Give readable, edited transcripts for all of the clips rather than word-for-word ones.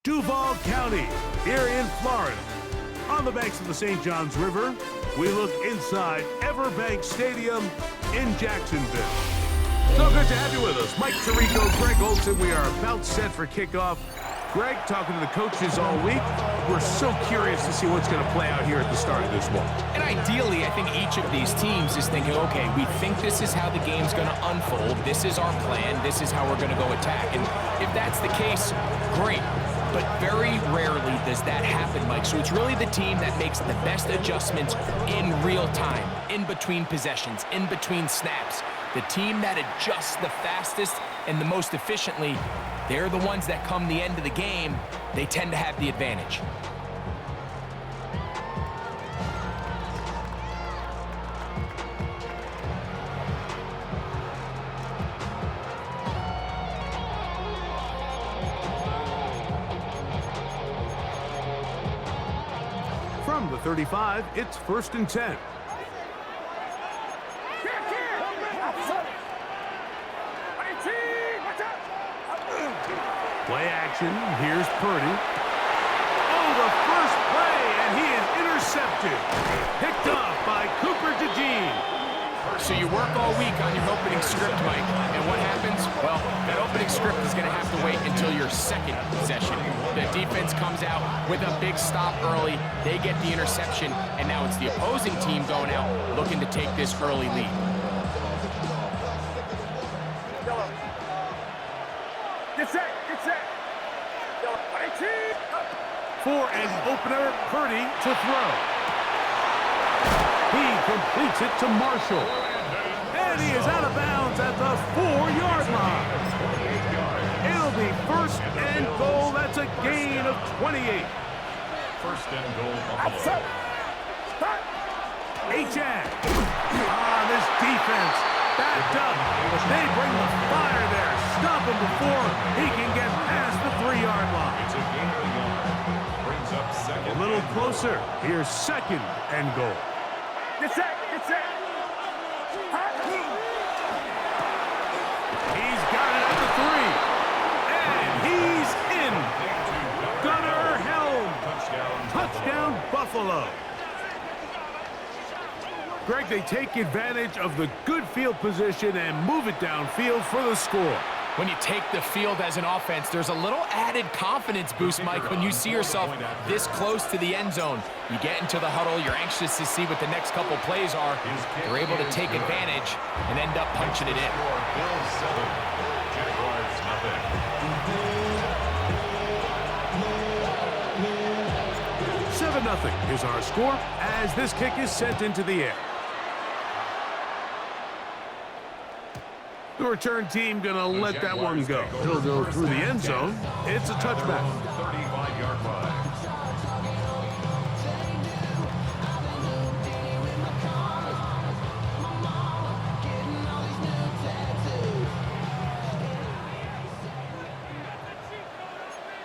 Duval County, here in Florida. On the banks of the St. Johns River, we look inside Everbank Stadium in Jacksonville. So good to have you with us. Mike Tirico, Greg Olson, we are about set for kickoff. Greg, talking to the coaches all week. We're so curious to see what's going to play out here at the start of this one. And ideally, I think each of these teams is thinking, okay, we think this is how the game's going to unfold. This is our plan. This is how we're going to go attack. And if that's the case, great. But very rarely does that happen, Mike. So it's really the team that makes the best adjustments in real time, in between possessions, in between snaps. The team that adjusts the fastest and the most efficiently, they're the ones that come the end of the game, they tend to have the advantage. From the 35, it's 1st and 10. Play action. Here's Purdy. Oh, the first play, and he is intercepted. Picked off by Cooper DeJean. So you work all week on your opening script, Mike, and what happens? Well, that opening script is going to have to wait until your second possession. The defense comes out with a big stop early. They get the interception, and now it's the opposing team going out looking to take this early lead. Get set. For an opener, Purdy to throw. He completes it to Marshall. And he is out of bounds at the 4-yard line. It'll be 1st and goal. That's a gain of 28. 1st and goal. Outside. H.A. This defense backed up. They bring the fire there. Stop him before he can get past the 3-yard line. It's a gain of a yard. Brings up second. A little closer. Here's 2nd and goal. Get set. He's got it at the 3. And he's in. Gunnar Helm. Touchdown, Buffalo. Greg, they take advantage of the good field position and move it downfield for the score. When you take the field as an offense, there's a little added confidence boost, Mike, when you see yourself this close to the end zone. You get into the huddle, you're anxious to see what the next couple plays are. You're able to take advantage and end up punching it in. 7-0 is our score as this kick is sent into the air. The return team gonna let that one go. He'll go through the end zone. It's a touchback. 35-yard line.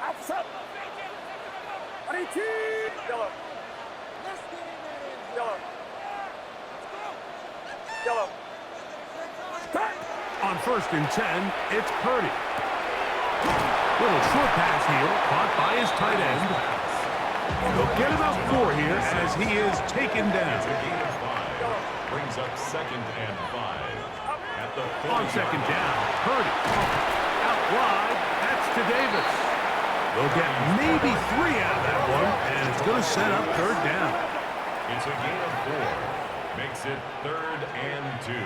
Outside. Yellow. On 1st and 10, it's Purdy. Little short pass here, caught by his tight end. He'll get about 4 here as he is taken down. Brings up 2nd and 5. At the On 2nd down, Purdy. Out wide, that's to Davis. They'll get maybe 3 out of that one, and it's going to set up 3rd down. It's a gain of 4. Makes it 3rd and 2.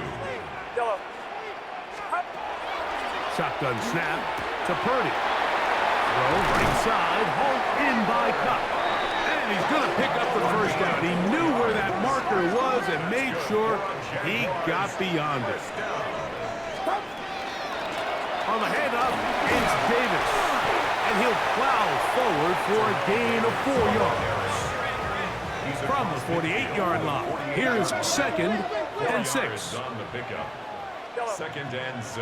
Shotgun snap to Purdy. Throw right side, hauled in by Cup. And he's going to pick up the 1st down. He knew where that marker was and made sure he got beyond it. On the handoff, it's Davis. And he'll plow forward for a gain of 4 yards. From the 48-yard line, here's 2nd and 6. 2nd and 6.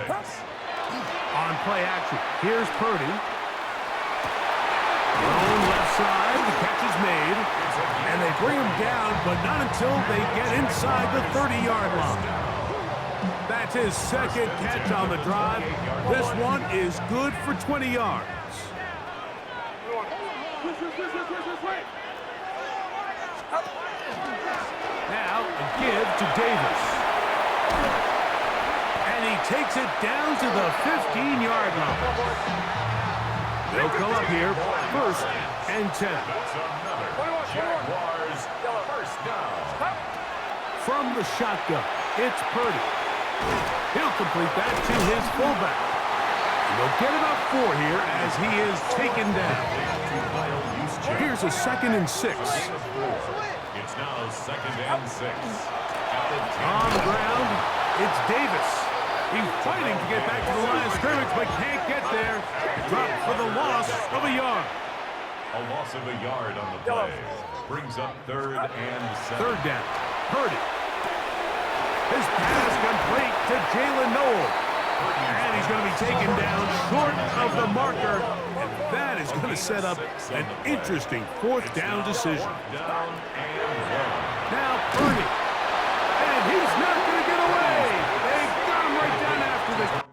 On play action, here's Purdy. Thrown left side, the catch is made. And they bring him down, but not until they get inside the 30-yard line. That's his 2nd catch on the drive. This one is good for 20 yards. Now, a give to Davis. And he takes it down to the 15-yard line. They'll come up here, 1st and 10. That's another Jaguars first down. From the shotgun, it's Purdy. He'll complete that to his fullback. They'll get about 4 here as he is taken down. Here's a 2nd and 6. It's now 2nd and 6. On the ground, it's Davis. He's fighting to get back to the line of scrimmage, but can't get there. Dropped for the loss of a yard. A loss of a yard on the play. Brings up 3rd and 7. 3rd down, Purdy. His pass complete to Jalen Noel. And he's going to be taken down short of the marker. And that is going to set up an interesting 4th down decision. Down and 1. Now Purdy. And he's not going to get away. They got him right down after this.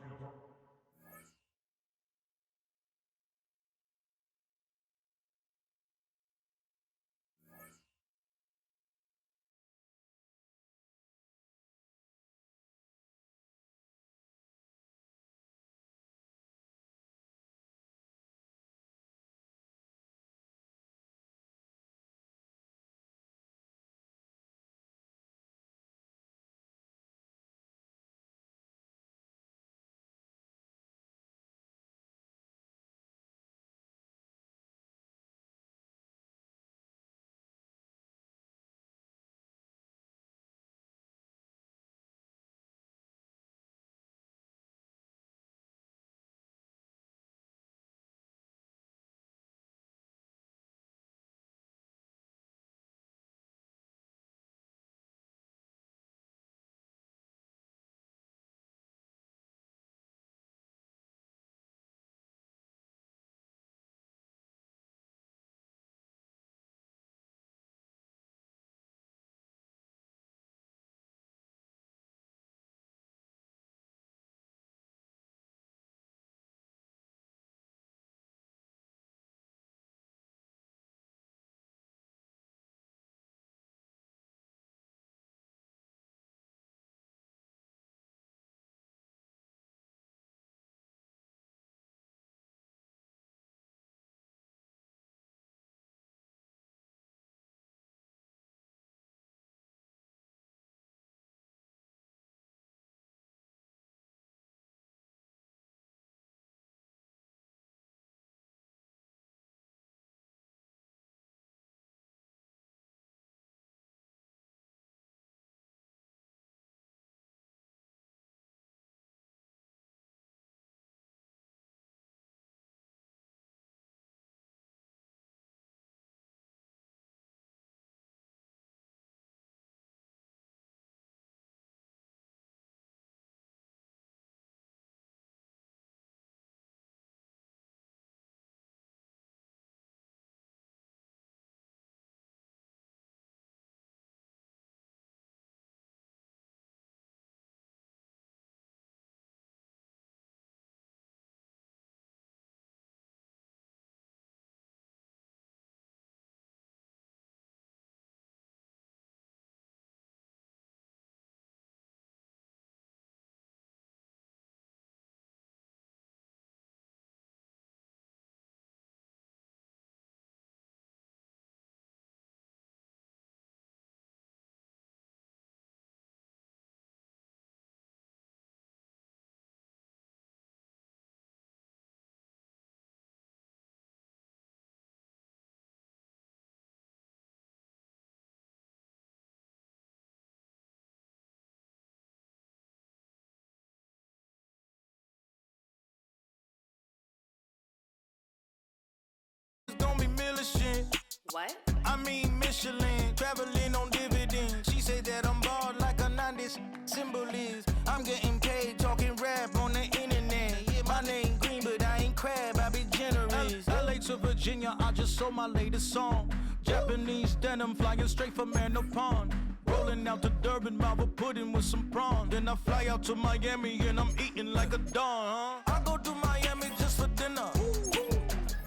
What? I mean Michelin, traveling on dividends. She said that I'm bald like a 90s symbol is. I'm getting paid, talking rap on the internet. Yeah, my name green, but I ain't crab, I be generous. LA to Virginia, I just sold my latest song. Japanese denim, flying straight from Manopon. Rolling out to Durban, Marvel pudding with some prawn. Then I fly out to Miami and I'm eating like a don, huh? I go to Miami just for dinner.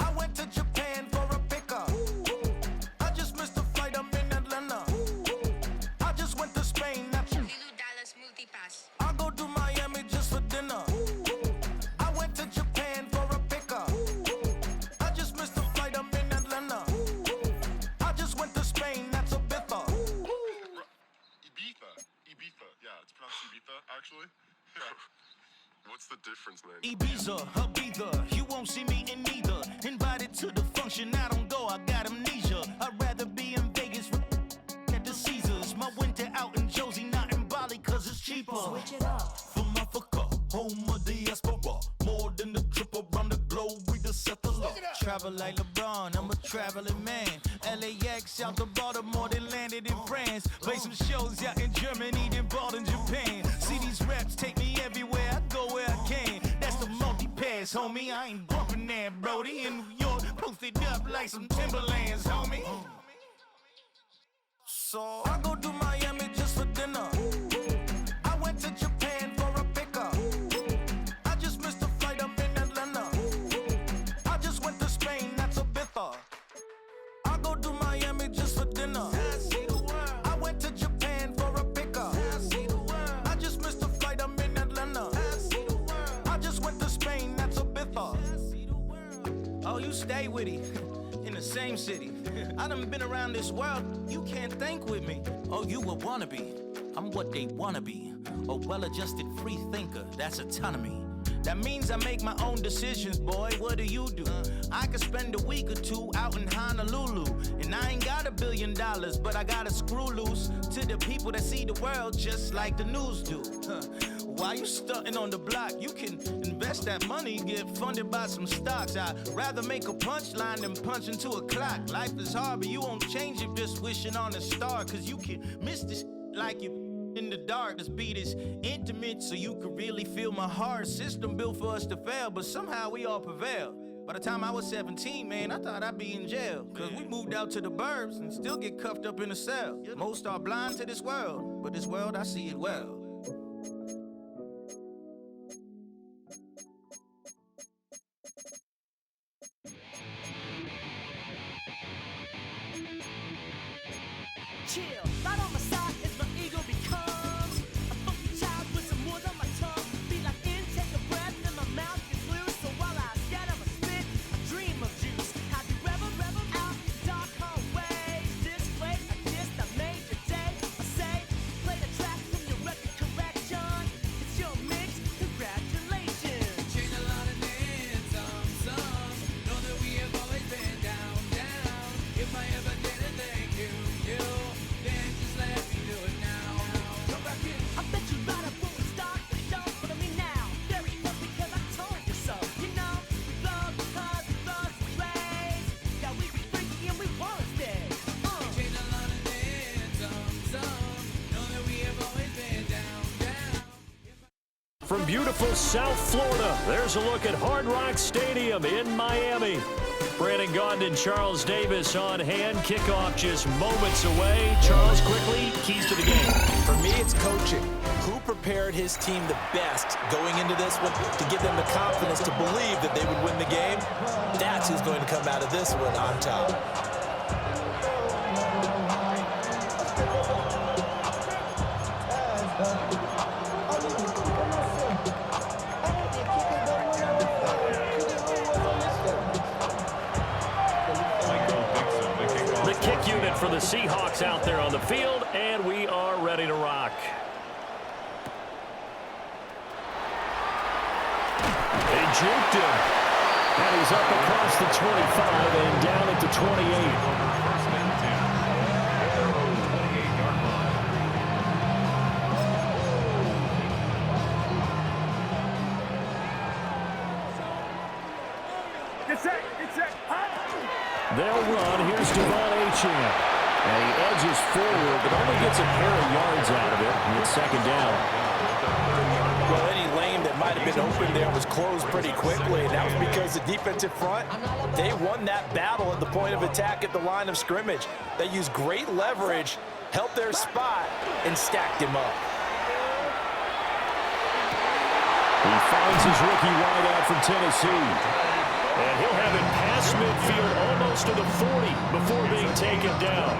I went to Japan for a pickup. actually? What's the difference, man? Ibiza, Ibiza, you won't see me in neither. Invited to the function, I don't go, I got amnesia. I'd rather be in Vegas at the Caesars. My winter out in Josie, not in Bali, cause it's cheaper. Switch it up. From Africa, home of the diaspora. More than the trip around the globe, we just set the law. Travel like LeBron, I'm a traveling man. LAX out to Baltimore, then landed in France. Play some shows out in Germany, then bought in Japan. See these raps take me everywhere, I go where I can. That's the multi-pass, homie, I ain't bumping that, brody. In New York, posted up like some Timberlands, homie. So I go to Miami just for dinner. I went to Japan for a pickup. I just missed a flight, I'm in Atlanta. I just went to Spain, that's Ibiza. I go to Miami just for dinner. I went to Japan for a pickup. I just missed a flight, I'm in Atlanta. I just went to Spain, that's Ibiza. Oh, you stay with it. In the same city. I done been around this world, you can't think with me. Oh, you a wannabe, I'm what they wanna be. A well-adjusted free thinker, that's autonomy. That means I make my own decisions, boy, what do you do? I could spend a week or two out in Honolulu. And I ain't got $1 billion, but I got a screw loose to the people that see the world just like the news do. While you stunting on the block, you can invest that money, get funded by some stocks. I'd rather make a punchline than punch into a clock. Life is hard, but you won't change it just wishing on a star. Cause you can miss this like you in the dark. This beat is intimate, so you can really feel my heart. System built for us to fail, but somehow we all prevail. By the time I was 17, man, I thought I'd be in jail. Cause we moved out to the burbs and still get cuffed up in a cell. Most are blind to this world, but this world, I see it well. Chill, right on my side as my ego becomes a funky child with some wood on my tongue. Be like in, take a breath, and my mouth gets loose. So while I scatter my spit, I dream of juice. Have you rebel out dark hallways? This way, I guess I made your day. I say, play the track from your record collection. It's your mix, congratulations. Change a lot of names, some. Know that we have always been down. If I ever didn't thank you. Then just let me do it now. Come back in. I bet you right up when we start the show. Follow me now. Very close because I told you so. You know, we love because we love strays. Yeah, we be freaky and we wanna stay. Change a lot of names, some. Know that we have always been down. From beautiful South Florida, there's a look at Hard Rock Stadium in Miami. Brandon Gaudin and Charles Davis on hand. Kickoff just moments away. Charles, quickly, keys to the game. For me, it's coaching. Who prepared his team the best going into this one to give them the confidence to believe that they would win the game? That's who's going to come out of this one on top. Unit for the Seahawks out there on the field, and we are ready to rock. They juked him, and he's up across the 25 and down at the 28. First and 10. 28-yard line. Get set. They'll run. Here's Devon Achane. And he edges forward, but only gets a pair of yards out of it. It's second down. Well, any lane that might have been open there was closed pretty quickly, and that was because the defensive front, they won that battle at the point of attack at the line of scrimmage. They used great leverage, held their spot, and stacked him up. He finds his rookie wideout from Tennessee. And he'll have it past midfield almost to the 40 before being taken down.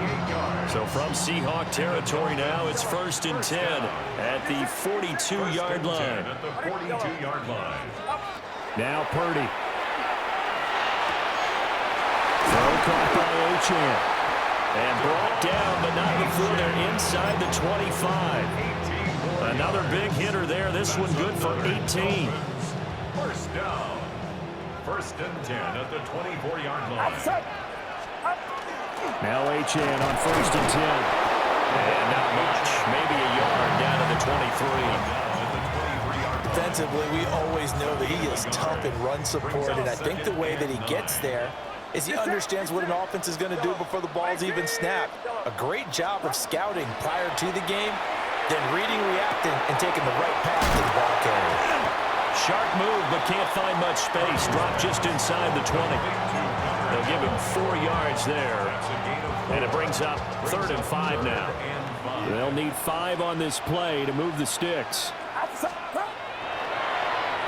So from Seahawk territory now, it's 1st and 10 at the 42-yard line. At the 42-yard line. Now Purdy. Throw caught by Achane. And brought down, but not before they're inside the 25. A Another big hitter there. This one good for 18. First down. First and 10 at the 24-yard line. Now Achane on first and 10. And not much. Maybe a yard down to the 23. Defensively, we always know that he is tough in run support, and I think the way that he gets there is he understands what an offense is going to do before the ball's even snapped. A great job of scouting prior to the game, then reading, reacting, and taking the right path to the ball carrier. Sharp move, but can't find much space. Drop just inside the 20. They'll give him 4 yards there, and it brings up 3rd and 5 now. They'll need 5 on this play to move the sticks.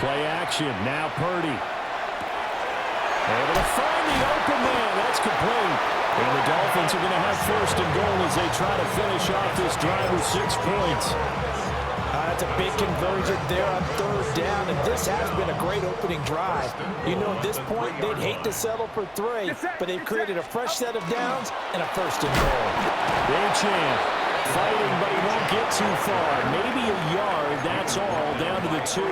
Play action, now Purdy. Able to find the open man, that's complete. And the Dolphins are going to have 1st and goal as they try to finish off this drive with 6 points. That's a big conversion there on 3rd down, and this has been a great opening drive. You know, at this point, they'd hate to settle for 3, but they've created a fresh set of downs and a 1st and goal. Achane fighting, but he won't get too far. Maybe a yard, that's all, down to the 2.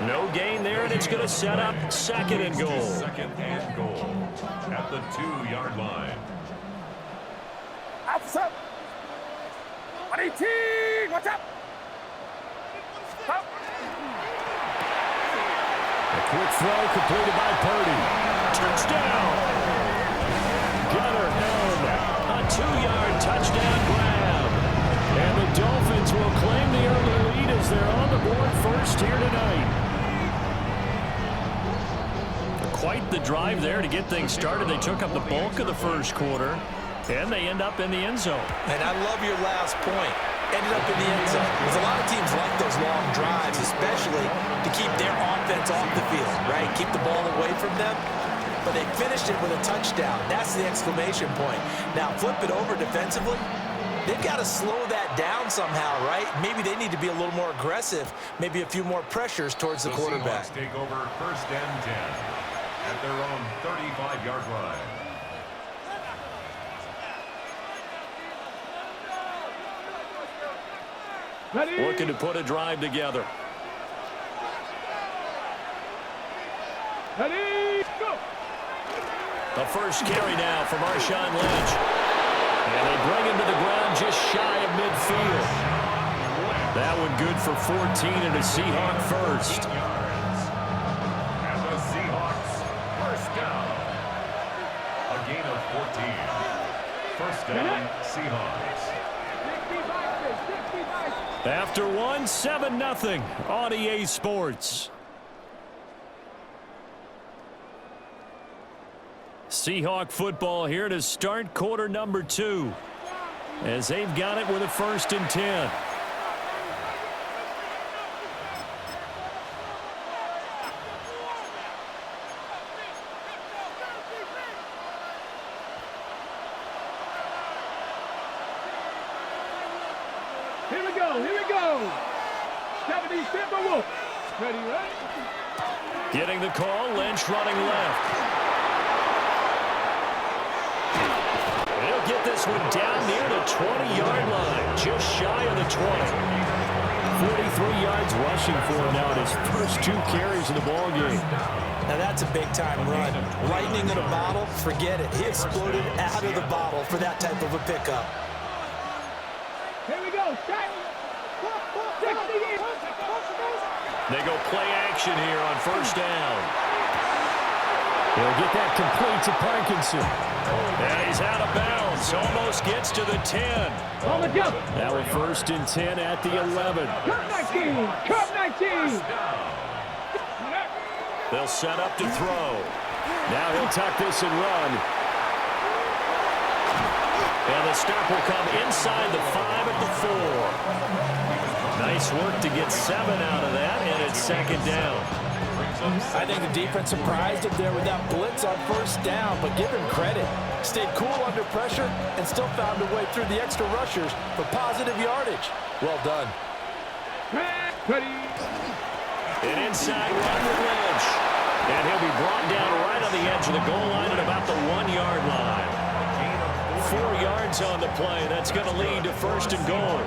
No gain there, and it's going to set up 2nd and goal. 2nd and goal at the 2-yard line. What's up? 18! What's up? A quick throw completed by Purdy. Touchdown! Gunner home. A 2-yard touchdown grab. And the Dolphins will claim the early lead as they're on the board first here tonight. Quite the drive there to get things started. They took up the bulk of the first quarter, and they end up in the end zone. And I love your last point. Ended up in the end zone. Because a lot of teams like those long drives, especially to keep their offense off the field, right? Keep the ball away from them. But they finished it with a touchdown. That's the exclamation point. Now, flip it over defensively. They've got to slow that down somehow, right? Maybe they need to be a little more aggressive. Maybe a few more pressures towards the quarterback. Seahawks take over 1st and 10 at their own 35-yard line. Ready? Looking to put a drive together. Ready? Go! The first carry now for Marshawn Lynch. And they bring him to the ground just shy of midfield. That one good for 14 and a Seahawk first. And the Seahawks first down. A gain of 14. First down, Seahawks. After one, 7-0 on EA Sports. Seahawk football here to start quarter number 2 as they've got it with a 1st and 10. Here we go. 70 Timberwolves. Ready, right? Getting the call, Lynch running left. He'll get this one down near the 20-yard line, just shy of the 20. 43 yards rushing for him now in his first 2 carries of the ball game. Now that's a big-time run. Lightning in a bottle, forget it. He exploded out of the bottle for that type of a pickup. Here we go. They go play action here on 1st down. They'll get that complete to Parkinson. And he's out of bounds. Almost gets to the 10. Now a 1st and 10 at the 11. Cup 19. They'll set up to throw. Now he'll tuck this and run. And the stop will come inside the 5 at the 4. Nice work to get 7 out of that, and it's 2nd down. I think the defense surprised him there with that blitz on 1st down, but give him credit. Stayed cool under pressure and still found a way through the extra rushers for positive yardage. Well done. An inside run with Lynch. And he'll be brought down right on the edge of the goal line at about the 1-yard line. 4 yards on the play. That's going to lead to 1st and goal.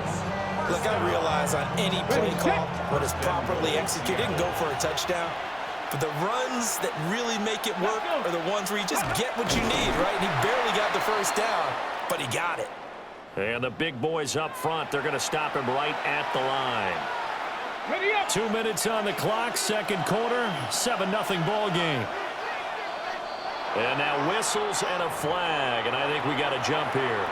Look, I realize on any play call, when it's properly executed, it can go for a touchdown. But the runs that really make it work are the ones where you just get what you need, right? And he barely got the first down, but he got it. And the big boys up front, they're going to stop him right at the line. 2 minutes on the clock, second quarter, 7-0 ball game. And now whistles and a flag, and I think we got a jump here.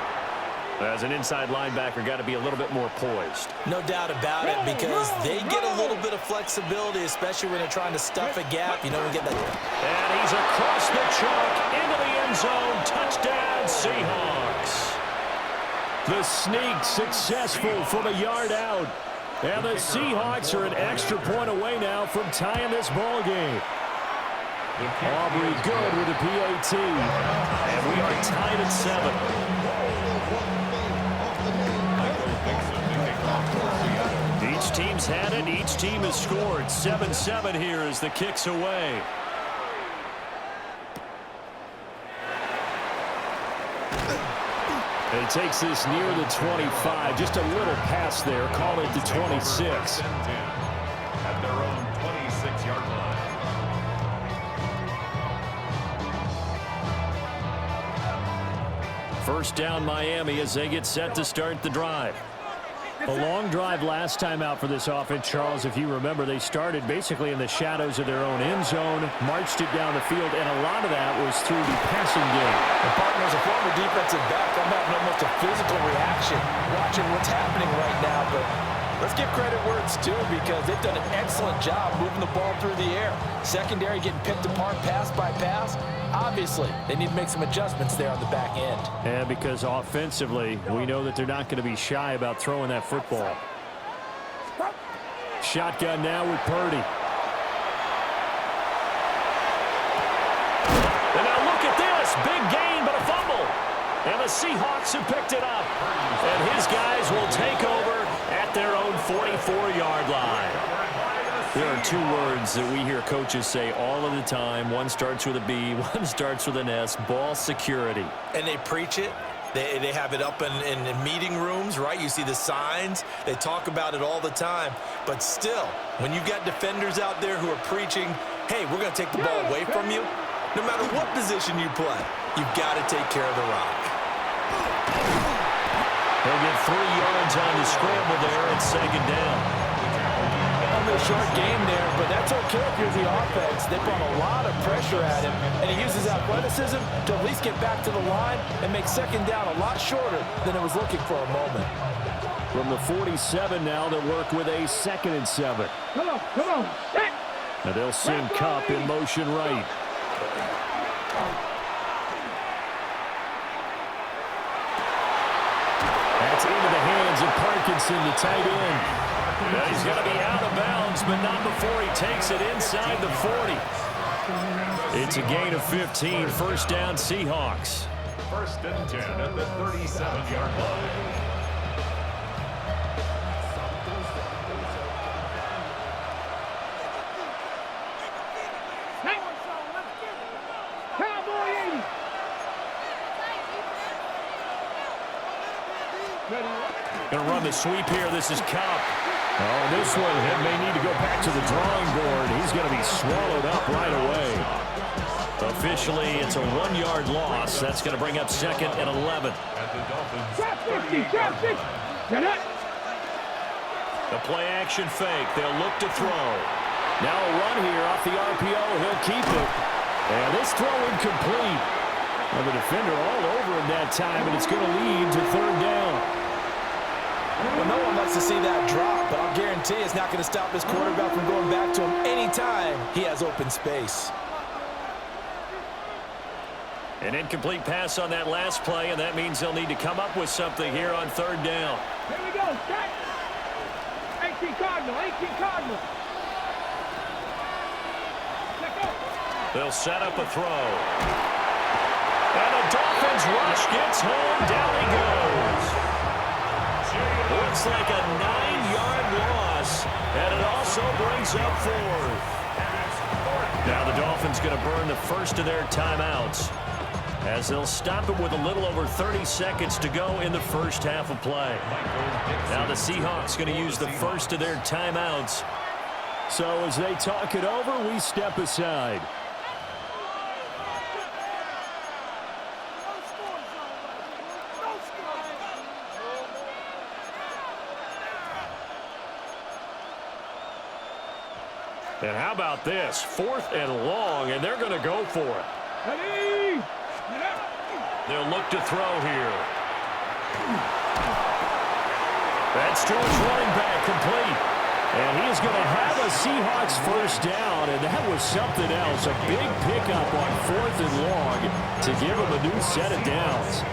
As an inside linebacker, got to be a little bit more poised. No doubt about it, because they get a little bit of flexibility, especially when they're trying to stuff a gap. You know, we get that. And he's across the chalk into the end zone. Touchdown, Seahawks. The sneak successful from a yard out. And the Seahawks are an extra point away now from tying this ball game. Aubrey good with the PAT. And we are tied at 7. Each team's had it. Each team has scored. 7-7 here as the kick's away. And he takes this near the 25. Just a little pass there. Call it the 26. At their own 26-yard line. First down Miami as they get set to start the drive. A long drive last time out for this offense, Charles. If you remember, they started basically in the shadows of their own end zone, marched it down the field, and a lot of that was through the passing game. The partner's a former defensive back. I'm having almost a physical reaction watching what's happening right now, but let's give credit where it's due, because they've done an excellent job moving the ball through the air. Secondary getting picked apart pass by pass. Obviously, they need to make some adjustments there on the back end. And because offensively, we know that they're not going to be shy about throwing that football. Shotgun now with Purdy. And now look at this. Big gain, but a fumble. And the Seahawks have picked it up. And his guys will take over at their own 44-yard line. There are two words that we hear coaches say all of the time. One starts with a B, one starts with an S, ball security. And they preach it. They have it up in meeting rooms, right? You see the signs. They talk about it all the time. But still, when you've got defenders out there who are preaching, hey, we're going to take the ball away from you, no matter what position you play, you've got to take care of the rock. They'll get 3 yards on the scramble there at second down. A short game there, but that's okay if you're the offense. They brought a lot of pressure at him, and he uses athleticism to at least get back to the line and make second down a lot shorter than it was looking for a moment. From the 47 now, they'll work with a 2nd and 7. Come on. And they'll send Cup in motion right. That's into the hands of Parkinson, the tight end. Now he's going to be out of bounds, but not before he takes it inside the 40. It's a gain of 15. First down, Seahawks. First and 10 at the 37-yard line. Going to run the sweep here. This is Cup. Oh, this one may need to go back to the drawing board. He's going to be swallowed up right away. Officially, it's a 1-yard loss. That's going to bring up 2nd and 11. The play action fake. They'll look to throw. Now a run here off the RPO. He'll keep it. And this throw incomplete. Well, the defender all over him that time, and it's going to lead to 3rd down. Well, no one likes to see that drop, but I'll guarantee it's not going to stop this quarterback from going back to him anytime he has open space. An incomplete pass on that last play, and that means they'll need to come up with something here on 3rd down. Here we go, set. 18 Cardinal. They'll set up a throw. And the Dolphins rush gets home. Down he goes. Looks like a 9-yard loss, and it also brings up 4th. Now the Dolphins going to burn the first of their timeouts. as they'll stop it with a little over 30 seconds to go in the first half of play. Now the Seahawks going to use the first of their timeouts. So as they talk it over, we step aside. And how about this? 4th and long, and they're going to go for it. Ready? They'll look to throw here. That's to his running back, complete. And he's going to have a Seahawks first down, and that was something else. A big pickup on 4th and long to give him a new set of downs.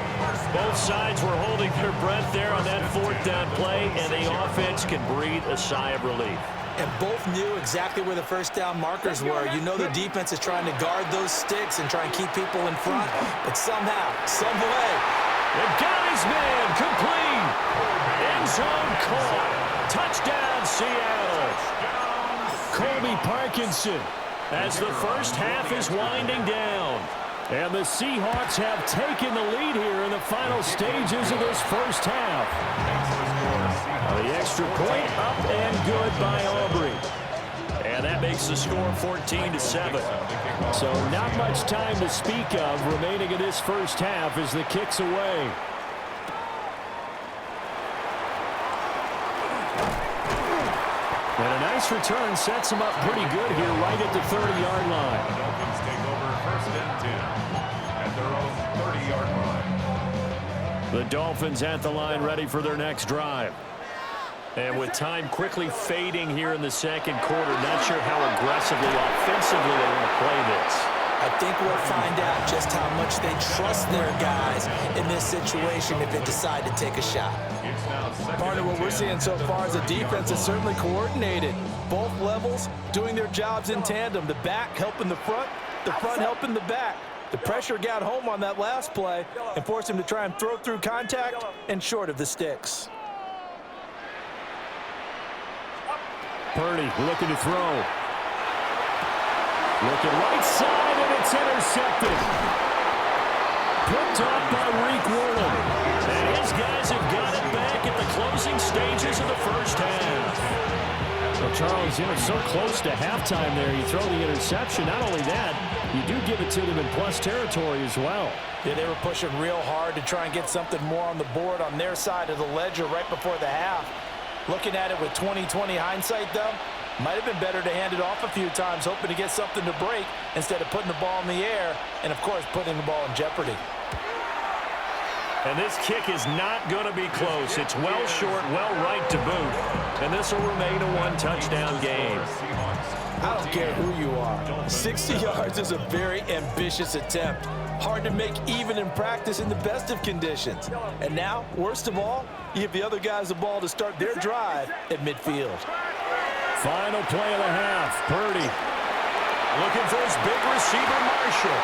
Both sides were holding their breath there on that 4th down play, and the offense can breathe a sigh of relief. And both knew exactly where the first down markers were. You know the defense is trying to guard those sticks and try and keep people in front, but somehow, some way, they've got his man complete. End zone caught. Touchdown, Seattle. Colby Parkinson. As the first half is winding down. And the Seahawks have taken the lead here in the final stages of this first half. The extra point up and good by Aubrey. And that makes the score 14-7. So not much time to speak of remaining in this first half as the kick's away. And a nice return sets him up pretty good here right at the 30-yard line. Dolphins take over 1st and 10 at their own 30-yard line. The Dolphins at the line ready for their next drive. And with time quickly fading here in the second quarter, not sure how aggressively, offensively they want to play this. I think we'll find out just how much they trust their guys in this situation if they decide to take a shot. Partner, what we're seeing so far is the defense is certainly coordinated. Both levels doing their jobs in tandem. The back helping the front helping the back. The pressure got home on that last play and forced him to try and throw through contact and short of the sticks. Purdy looking to throw. Looking right side, and it's intercepted. Picked off by Reek Wordle. And his guys have got it back at the closing stages of the first half. So, Charles, so close to halftime there. You throw the interception. Not only that, you do give it to them in plus territory as well. Yeah, they were pushing real hard to try and get something more on the board on their side of the ledger right before the half. Looking at it with 20/20 hindsight, though, might have been better to hand it off a few times, hoping to get something to break instead of putting the ball in the air and, of course, putting the ball in jeopardy. And this kick is not going to be close. It's well short, well right to boot. And this will remain a one-touchdown game. I don't care who you are. 60 yards is a very ambitious attempt. Hard to make even in practice in the best of conditions. And now, worst of all, you give the other guys the ball to start their drive at midfield. Final play of the half. Purdy looking for his big receiver, Marshall.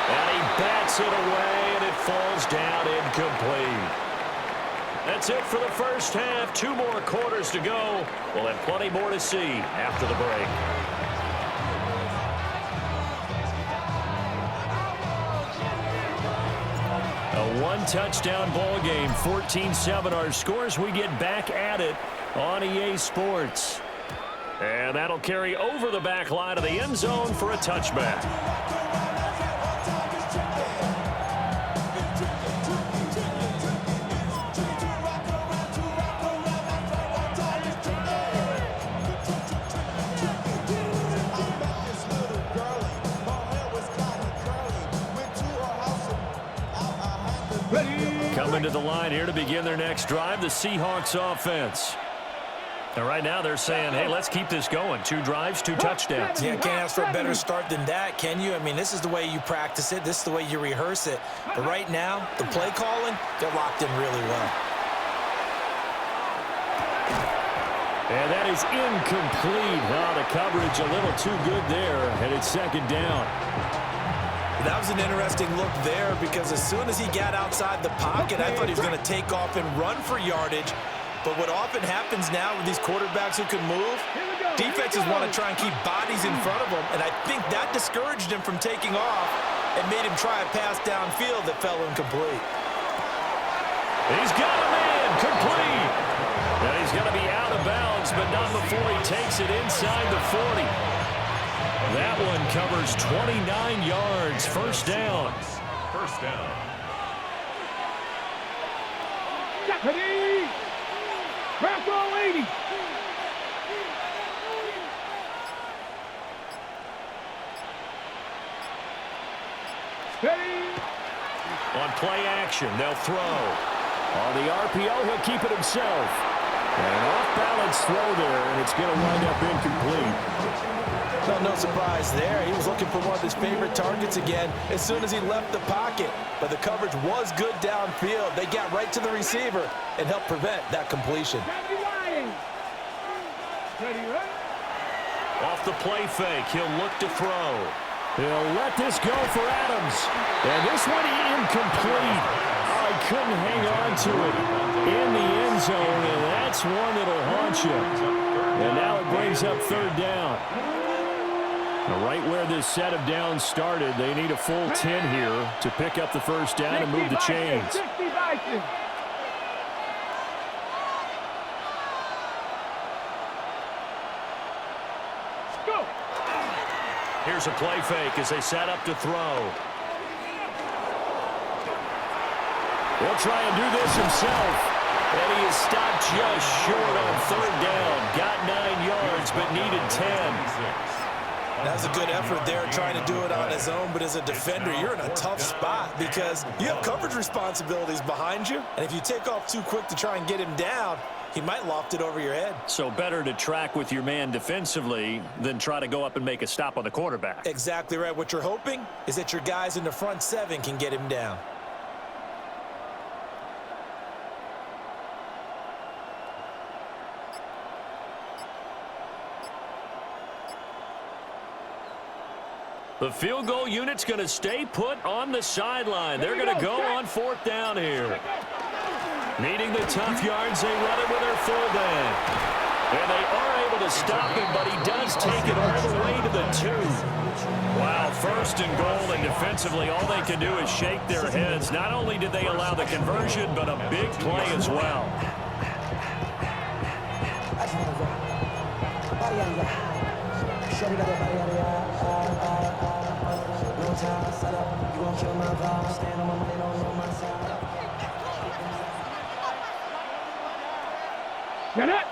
And he bats it away, and it falls down incomplete. That's it for the first half. 2 more quarters to go. We'll have plenty more to see after the break. A one-touchdown ball game, 14-7 our scores. We get back at it on EA Sports. And that'll carry over the back line of the end zone for a touchback. Coming to the line here to begin their next drive, the Seahawks offense. And right now they're saying, hey, let's keep this going. 2 drives, 2 touchdowns. Yeah, can't ask for a better start than that, can you? I mean, this is the way you practice it. This is the way you rehearse it. But right now, the play calling, they're locked in really well. And that is incomplete. The coverage a little too good there, and it's second down. That was an interesting look there because as soon as he got outside the pocket, I thought he was going to take off and run for yardage. But what often happens now with these quarterbacks who can move, defenses want to try and keep bodies in front of them, and I think that discouraged him from taking off. and made him try a pass downfield that fell incomplete. He's got a man complete. And he's going to be out of bounds, but not before he takes it inside the 40. That one covers 29 yards. First down. First down. Deputy! Bravo 80! Steady! On play action, they'll throw. On the RPO, he'll keep it himself. An off-balance throw there, and it's going to wind up incomplete. No surprise there. He was looking for one of his favorite targets again as soon as he left the pocket. But the coverage was good downfield. They got right to the receiver and helped prevent that completion. Off the play fake, he'll look to throw. He'll let this go for Adams. And this one incomplete. Oh, he couldn't hang on to it in the end zone, and that's one that'll haunt you. And now it brings up third down. Now, right where this set of downs started, they need a full 10 here to pick up the first down and move the chains. Here's a play fake as they set up to throw. He'll try and do this himself. And he is stopped just short on third down. Got 9 yards, but needed 10. That was a good effort there trying to do it on his own, but as a defender, you're in a tough spot because you have coverage responsibilities behind you, and if you take off too quick to try and get him down, he might loft it over your head. So better to track with your man defensively than try to go up and make a stop on the quarterback. Exactly right. What you're hoping is that your guys in the front seven can get him down. The field goal unit's going to stay put on the sideline. They're going to go on fourth down here. Needing the tough yards, they run it with their fullback. And they are able to stop him, but he does take it all the way to the 2. Wow, first and goal, and defensively, all they can do is shake their heads. Not only did they allow the conversion, but a big play as well. Get it!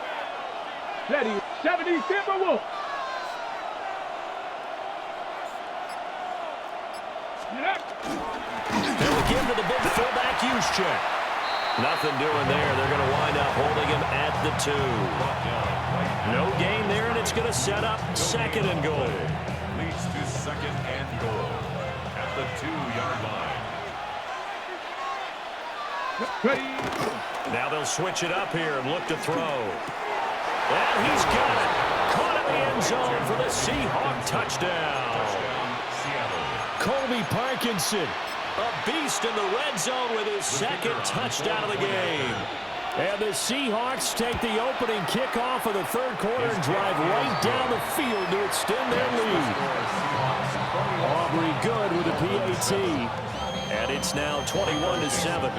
Ready, 70 Timberwolves! Get it! They'll give to the big fullback use check. Nothing doing there. They're going to wind up holding him at the 2. No gain there, and it's going to set up second and goal. Leads to second and goal at the 2-yard line. Now they'll switch it up here and look to throw. And he's got it. Caught in the end zone for the Seahawk touchdown. Colby Parkinson, a beast in the red zone with his second touchdown of the game. And the Seahawks take the opening kickoff of the third quarter and drive right down the field to extend their lead. Aubrey good with a PAT. And it's now 21-7.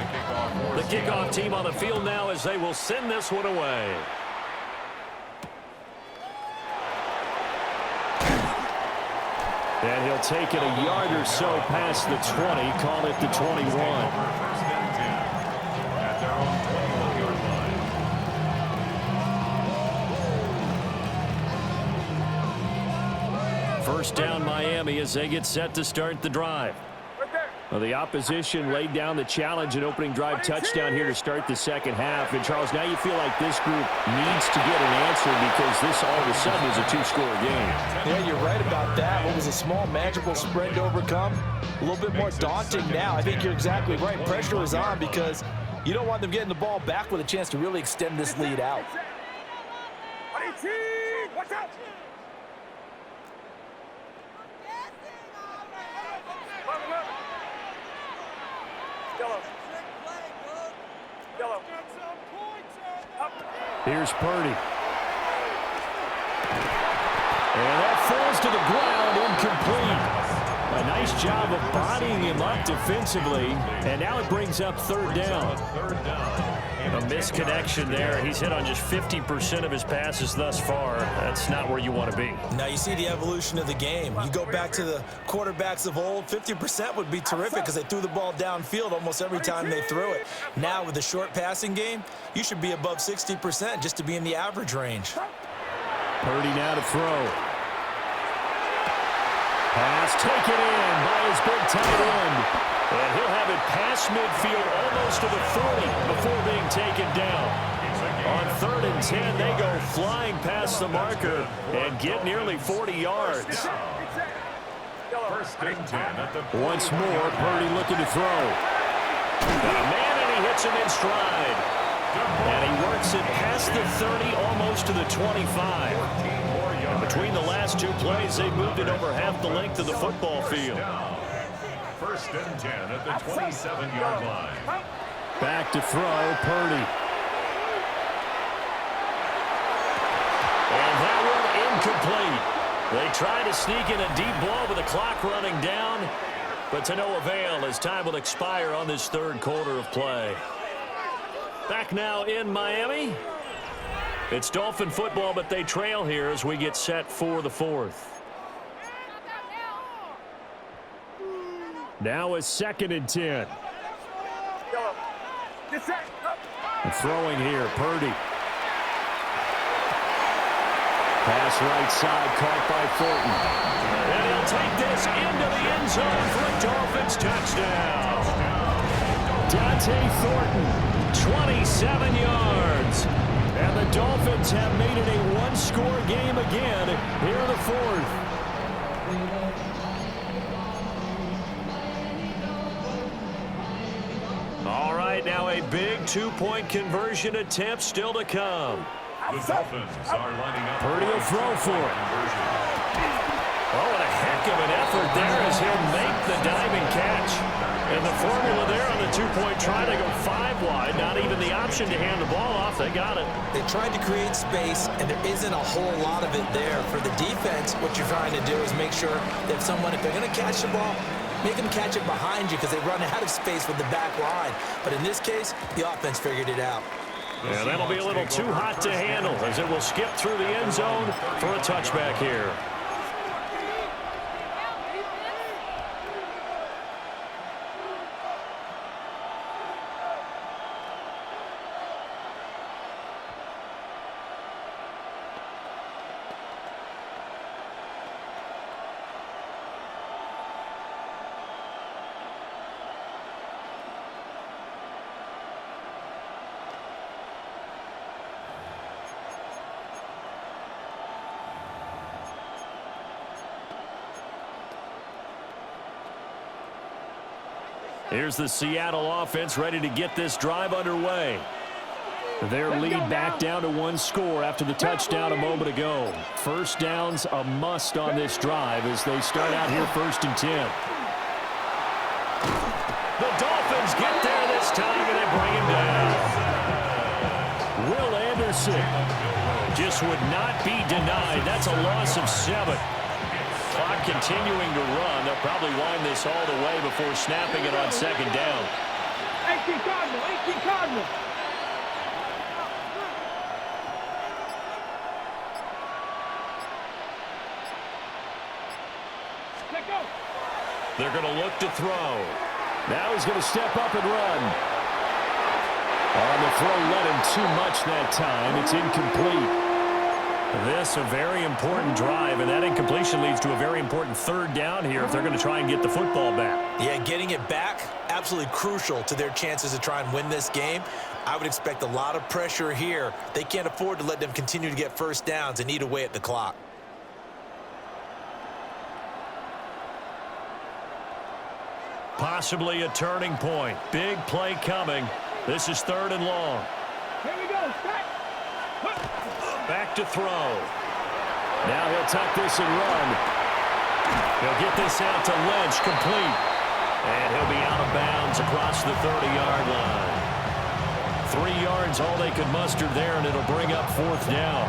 The kickoff team on the field now as they will send this one away. And he'll take it a yard or so past the 20, call it the 21. First down Miami as they get set to start the drive. Well, the opposition laid down the challenge and opening drive touchdown here to start the second half. And, Charles, now you feel like this group needs to get an answer because this all of a sudden is a 2-score game. Yeah, you're right about that. What was a small magical spread to overcome? A little bit more daunting now. I think you're exactly right. Pressure is on because you don't want them getting the ball back with a chance to really extend this lead out. Watch out! Here's Purdy. And that falls to the ground, incomplete. A nice job of bodying him up defensively, and now it brings up third down. A misconnection there. He's hit on just 50% of his passes thus far. That's not where you want to be. Now you see the evolution of the game. You go back to the quarterbacks of old, 50% would be terrific because they threw the ball downfield almost every time they threw it. Now with the short passing game, you should be above 60% just to be in the average range. Purdy now to throw. Pass taken in by his big tight end. And he'll have it past midfield almost to the 40 before being taken down. On 3rd and 10, they go flying past the marker and get nearly 40 yards. Once more, Purdy looking to throw. Got a man, and he hits him in stride. And he works it past the 30, almost to the 25. And between the last two plays, they moved it over half the length of the football field. 1st and 10 at the 27-yard line. Back to throw, Purdy. And that one incomplete. They try to sneak in a deep ball with the clock running down, but to no avail as time will expire on this 3rd quarter of play. Back now in Miami. It's Dolphin football, but they trail here as we get set for the 4th. Now is 2nd and 10. Throwing here, Purdy. Pass right side, caught by Thornton. And he'll take this into the end zone for a Dolphins touchdown. Dante Thornton, 27 yards. And the Dolphins have made it a one-score game again here in the 4th. All right, now a big two-point conversion attempt still to come. The Dolphins are lining up. Purdy will throw for it. Oh, and a heck of an effort there as he'll make the diving catch. And the formula there on the two-point try to go 5 wide. Not even the option to hand the ball off. They got it. They tried to create space, and there isn't a whole lot of it there. For the defense, what you're trying to do is make sure that if they're going to catch the ball, make them catch it behind you because they run out of space with the back line. But in this case, the offense figured it out. Yeah, that'll be a little too hot to handle as it will skip through the end zone for a touchback here. Here's the Seattle offense ready to get this drive underway. Their lead back down to 1 score after the touchdown a moment ago. First down's a must on this drive as they start out here 1st and 10. The Dolphins get there this time and they bring him down. Will Anderson just would not be denied. That's a loss of 7. Clock continuing to run. They'll probably wind this all the way before snapping it on 2nd down. 18 Cardinal, 18 Cardinal. Let go. They're going to look to throw. Now he's going to step up and run. On the throw, let him too much that time. It's incomplete. This a very important drive, and that incompletion leads to a very important 3rd down here if they're going to try and get the football back. Yeah, getting it back, absolutely crucial to their chances to try and win this game. I would expect a lot of pressure here. They can't afford to let them continue to get first downs and eat away at the clock. Possibly a turning point. Big play coming. This is 3rd and long. Here we go. Back. Back to throw. Now he'll tuck this and run. He'll get this out to Lynch, complete. And he'll be out of bounds across the 30-yard line. 3 yards, all they could muster there, and it'll bring up 4th down.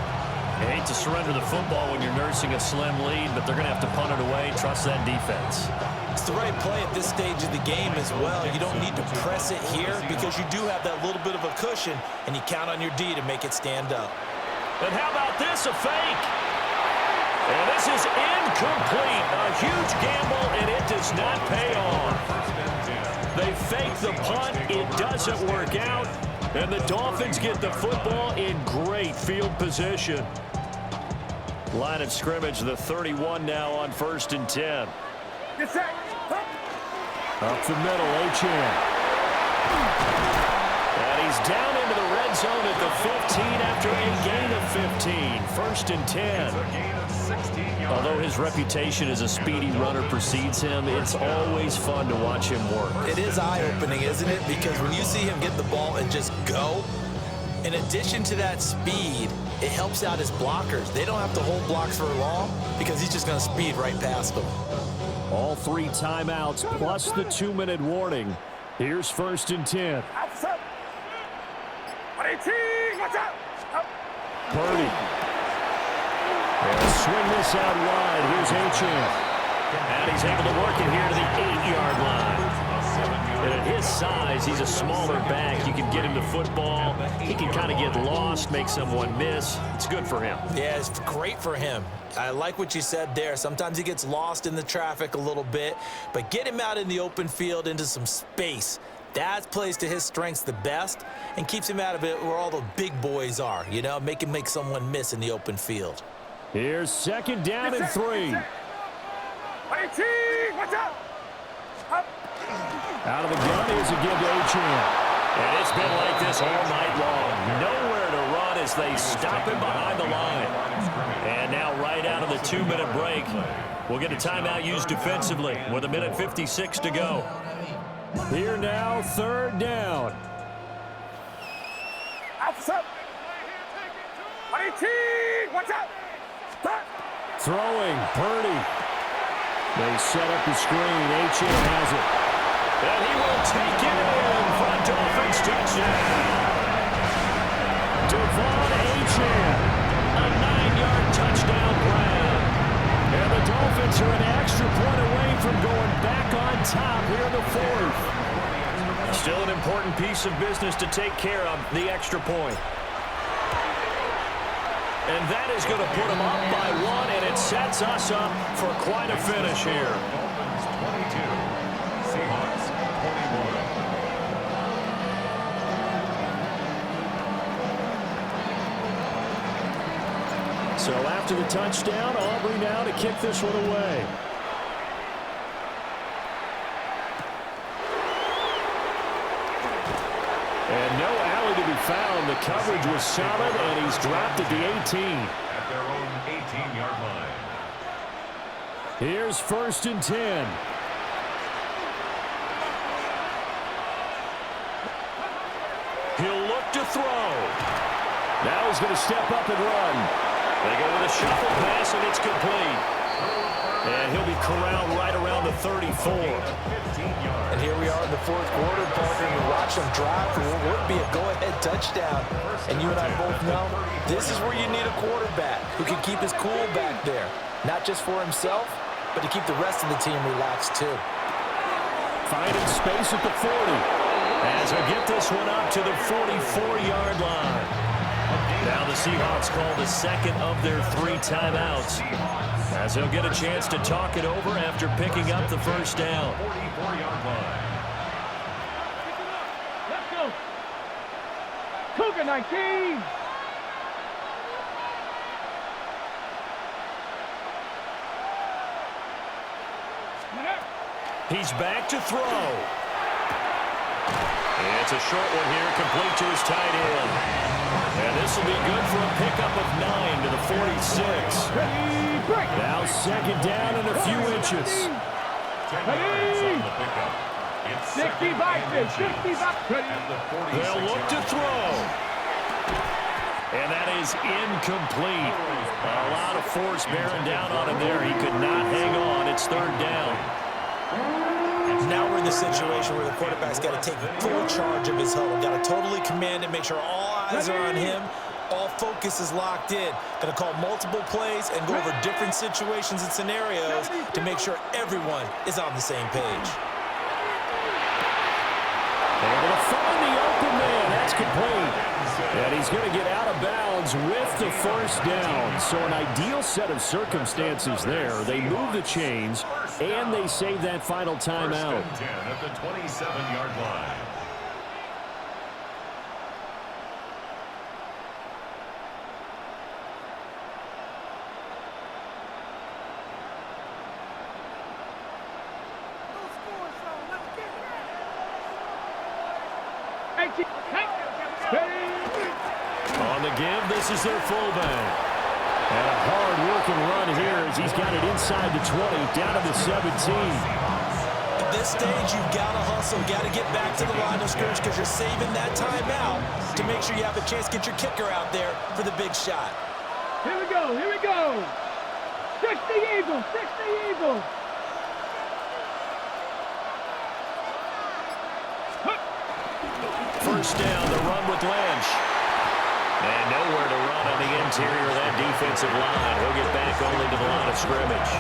You hate to surrender the football when you're nursing a slim lead, but they're going to have to punt it away and trust that defense. It's the right play at this stage of the game as well. You don't need to press it here because you do have that little bit of a cushion, and you count on your D to make it stand up. And how about this, a fake? And this is incomplete. A huge gamble, and it does not pay off. They fake the punt. It doesn't work out. And the Dolphins get the football in great field position. Line of scrimmage, the 31 now on 1st and 10. Get set. Up the middle, Achan. And he's down into the red zone at the 15 after a gain of 15. 1st and 10. Although his reputation as a speedy runner precedes him, it's always fun to watch him work. It is eye-opening, isn't it? Because when you see him get the ball and just go, in addition to that speed, it helps out his blockers. They don't have to hold blocks for long because he's just going to speed right past them. All 3 timeouts plus the 2-minute warning. Here's 1st and 10. Purdy. And swing this out wide. Here's Achan. And he's able to work it here to the 8-yard line. And at his size, he's a smaller back. You can get him the football. He can kind of get lost, make someone miss. It's good for him. Yeah, it's great for him. I like what you said there. Sometimes he gets lost in the traffic a little bit, but get him out in the open field into some space. That plays to his strengths the best and keeps him out of it where all the big boys are, you know, make him make someone miss in the open field. Here's 2nd down and 3. Out of the gun, here's a give to Achan. And it's been like this all night long. Nowhere to run as they stop him behind the line. And now right out of the 2-minute break, we'll get a timeout used defensively with 1:56 to go. Here now, 3rd down. Throwing, Purdy. They set up the screen. Achan has it. And he will take it in for a Dolphins touchdown. Devon Achan, a 9-yard touchdown grab. And the Dolphins are an extra point away from going back on top here in the 4th. Still an important piece of business to take care of, the extra point. And that is going to put them up by 1, and it sets us up for quite a finish here. Dolphins 22, Seahawks 21. So after the touchdown, Aubrey now to kick this one away. And no alley to be found. The coverage was solid, and he's dropped at the 18. At their own 18-yard line. Here's 1st and 10. He'll look to throw. Now he's going to step up and run. They go with a shuffle pass, and it's complete. And he'll be corralled right around the 34. And here we are in the 4th quarter, Parker. We watch them drive for what would be a go-ahead touchdown. And you and I both know this is where you need a quarterback who can keep his cool back there. Not just for himself, but to keep the rest of the team relaxed too. Finding space at the 40. As they get this one up to the 44-yard line. Now the Seahawks call the 2nd of their 3 timeouts, as they'll get a chance to talk it over after picking up the 1st down. 44-yard line. Let's go. Cougar 19. He's back to throw. And it's a short one here, complete to his tight end. And this will be good for a pickup of 9 to the 46. Now 2nd down and a few inches. 65. They'll look to throw. And that is incomplete. A lot of force bearing down on him there. He could not hang on. It's 3rd down. Now we're in the situation where the quarterback's got to take full charge of his huddle. Got to totally command it, make sure all eyes are on him. All focus is locked in. Going to call multiple plays and go over different situations and scenarios to make sure everyone is on the same page. They're going to find the open man. That's complete. And he's going to get out of bounds with the first down. So an ideal set of circumstances there. They move the chains, and they save that final timeout. First and 10 at the 27-yard line. On the give, this is their fullback. And a hard-working run here as he's got it inside the 20, down to the 17. At this stage, you've got to hustle. Got to get back to the line of scrimmage because you're saving that timeout to make sure you have a chance to get your kicker out there for the big shot. Here we go, here we go. 60 Eagles, 60 Eagles. First down, the run with Lynch. And nowhere to run on the interior of that defensive line. He'll get back only to the line of scrimmage.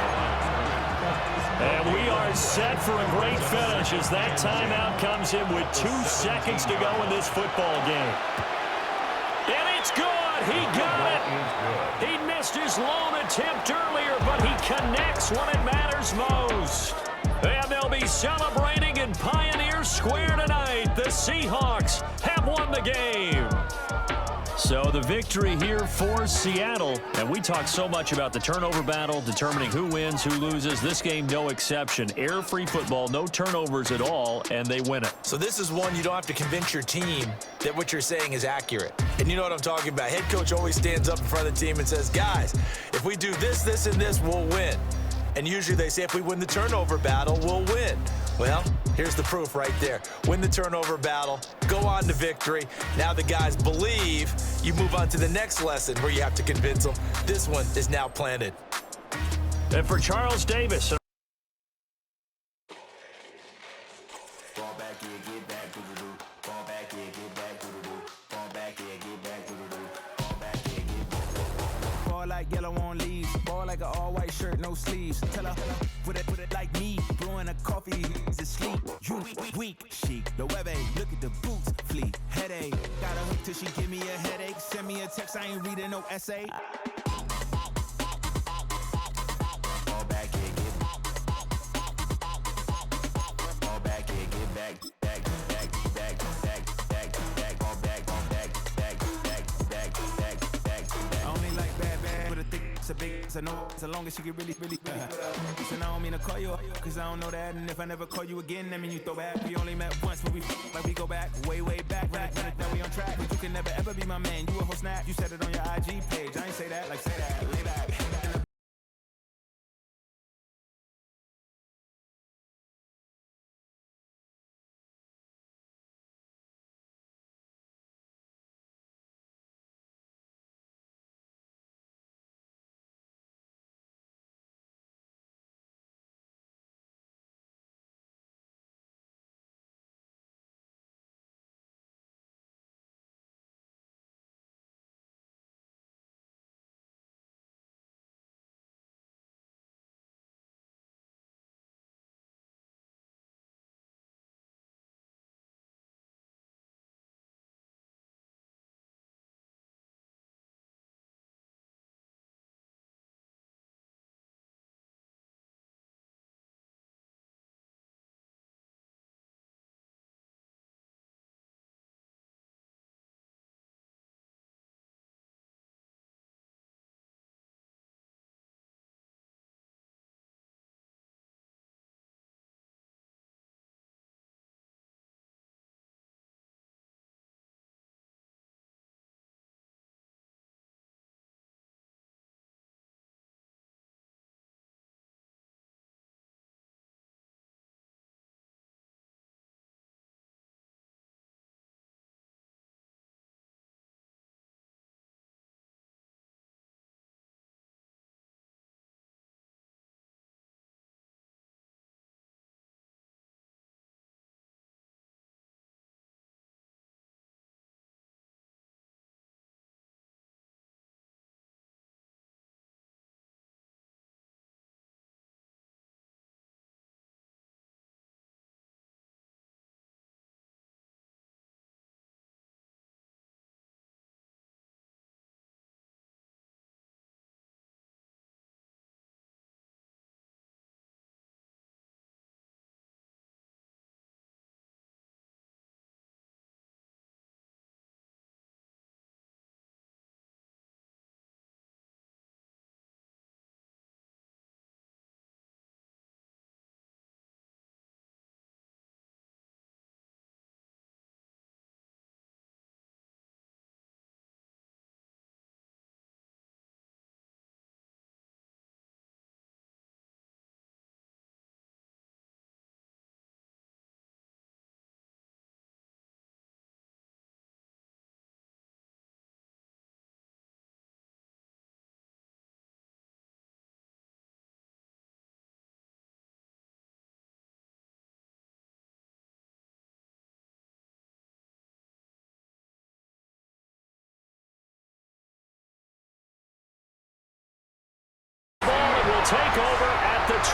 And we are set for a great finish as that timeout comes in with 2 seconds to go in this football game. And it's good. He got it. He missed his lone attempt earlier, but he connects when it matters most. And they'll be celebrating in Pioneer Square tonight. The Seahawks have won the game. So the victory here for Seattle. And we talk so much about the turnover battle, determining who wins, who loses. This game, no exception. Air-free football, no turnovers at all, and they win it. So this is one you don't have to convince your team that what you're saying is accurate. And you know what I'm talking about. Head coach always stands up in front of the team and says, guys, if we do this, this, and this, we'll win. And usually they say if we win the turnover battle, we'll win. Well, here's the proof right there. Win the turnover battle, go on to victory. Now the guys believe. You move on to the next lesson where you have to convince them. This one is now planted. And for Charles Davis. Like yellow on leaves, ball like an all-white shirt, no sleeves. Tell her, put it like me, brewing a coffee, he's asleep. You weak, chic, the web look at the boots, fleet, headache. Got a hook till she give me a headache. Send me a text, I ain't reading no essay. Fall back here, get back, fall back. I only like bad, but a thick, it's a big, it's a no, so long as she get really. Listen, I don't mean to call you, cause I don't know that, and if I never call you again, that mean you throw back. We only met once, but we go back, way back, now we on track, but you can never ever be my man, you a whole snap, you said it on your IG page, I ain't say that, lay back.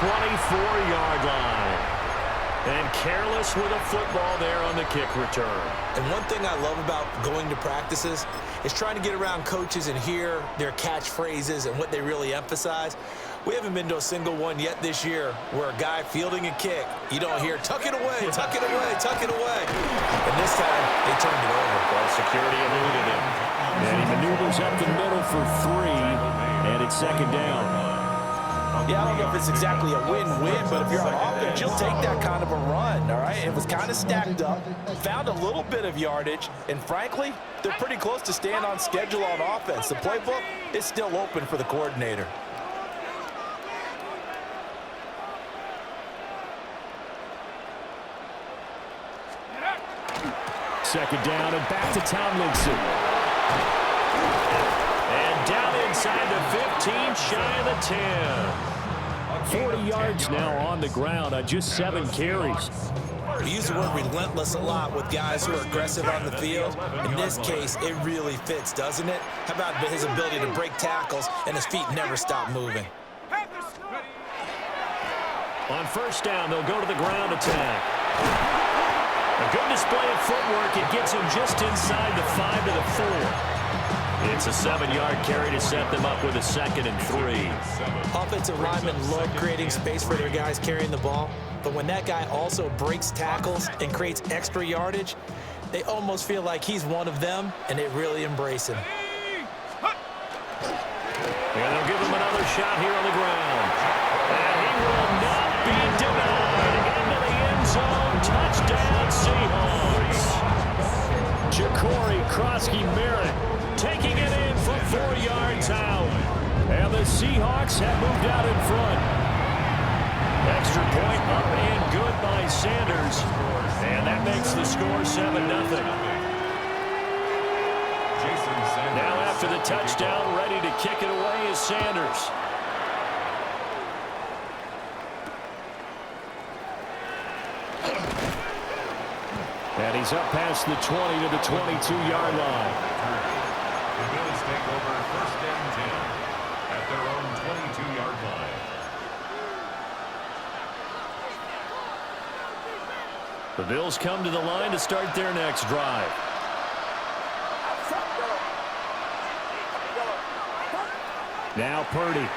24-yard line. And careless with a football there on the kick return. And one thing I love about going to practices is trying to get around coaches and hear their catchphrases and what they really emphasize. We haven't been to a single one yet this year where a guy fielding a kick, you don't hear, tuck it away, tuck it away, tuck it away. And this time, they turned it over. Well, security eluded him. And he maneuvers up the middle for 3, and it's second down. Yeah, I don't know if it's exactly a win-win, but if you're on offense, you'll take that kind of a run, all right? It was kind of stacked up, found a little bit of yardage, and frankly, they're pretty close to staying on schedule on offense. The playbook is still open for the coordinator. Second down and back to Tomlinson. And down inside the 15, shy of the 10. 40 yards now on the ground on just 7 carries. We use the word relentless a lot with guys who are aggressive on the field. In this case, it really fits, doesn't it? How about his ability to break tackles and his feet never stop moving? On first down, they'll go to the ground attack. A good display of footwork. It gets him just inside the 5 to the 4. It's a 7-yard carry to set them up with a 2nd and 3. Offensive linemen love creating space for their guys carrying the ball, but when that guy also breaks tackles and creates extra yardage, they almost feel like he's one of them, and they really embrace him. And they'll give him another shot here on the ground. And he will not be denied. Into the end zone. Touchdown, Seahawks. Ja'Cory Krosky-Merritt taking it in for 4 yards out. And the Seahawks have moved out in front. Extra point up and good by Sanders. And that makes the score 7-0. Now after the touchdown, ready to kick it away is Sanders. And he's up past the 20 to the 22-yard line. The Bills take over 1st and 10 at their own 22-yard line. The Bills come to the line to start their next drive. Now Purdy.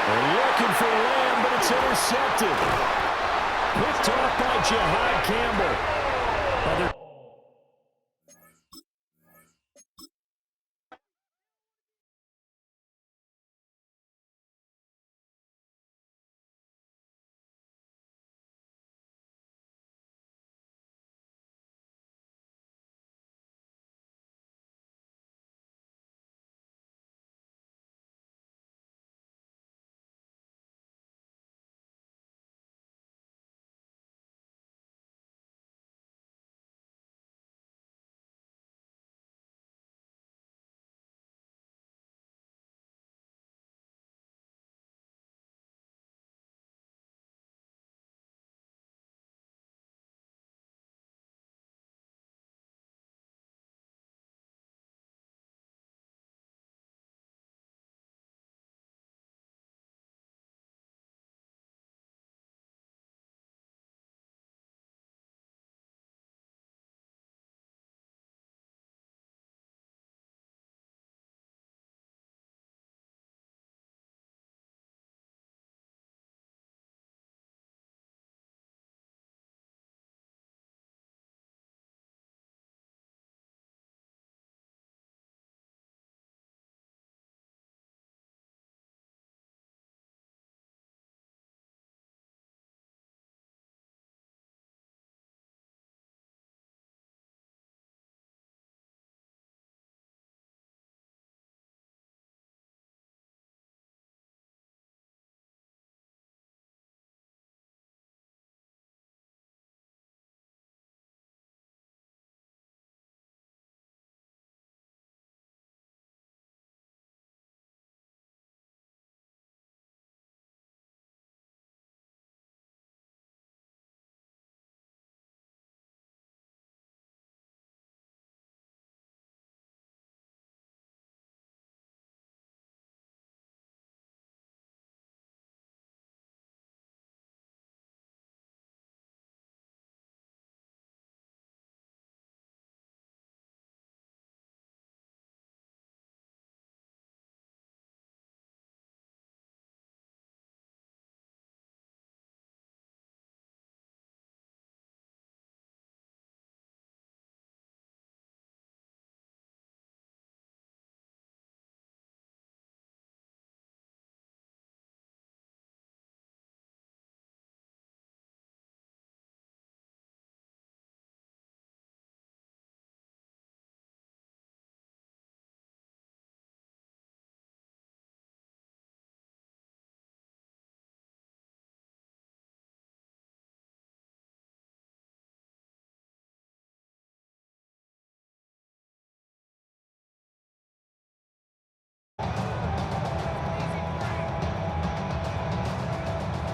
They're looking for Lamb, but it's intercepted. Picked off by Jihad Campbell.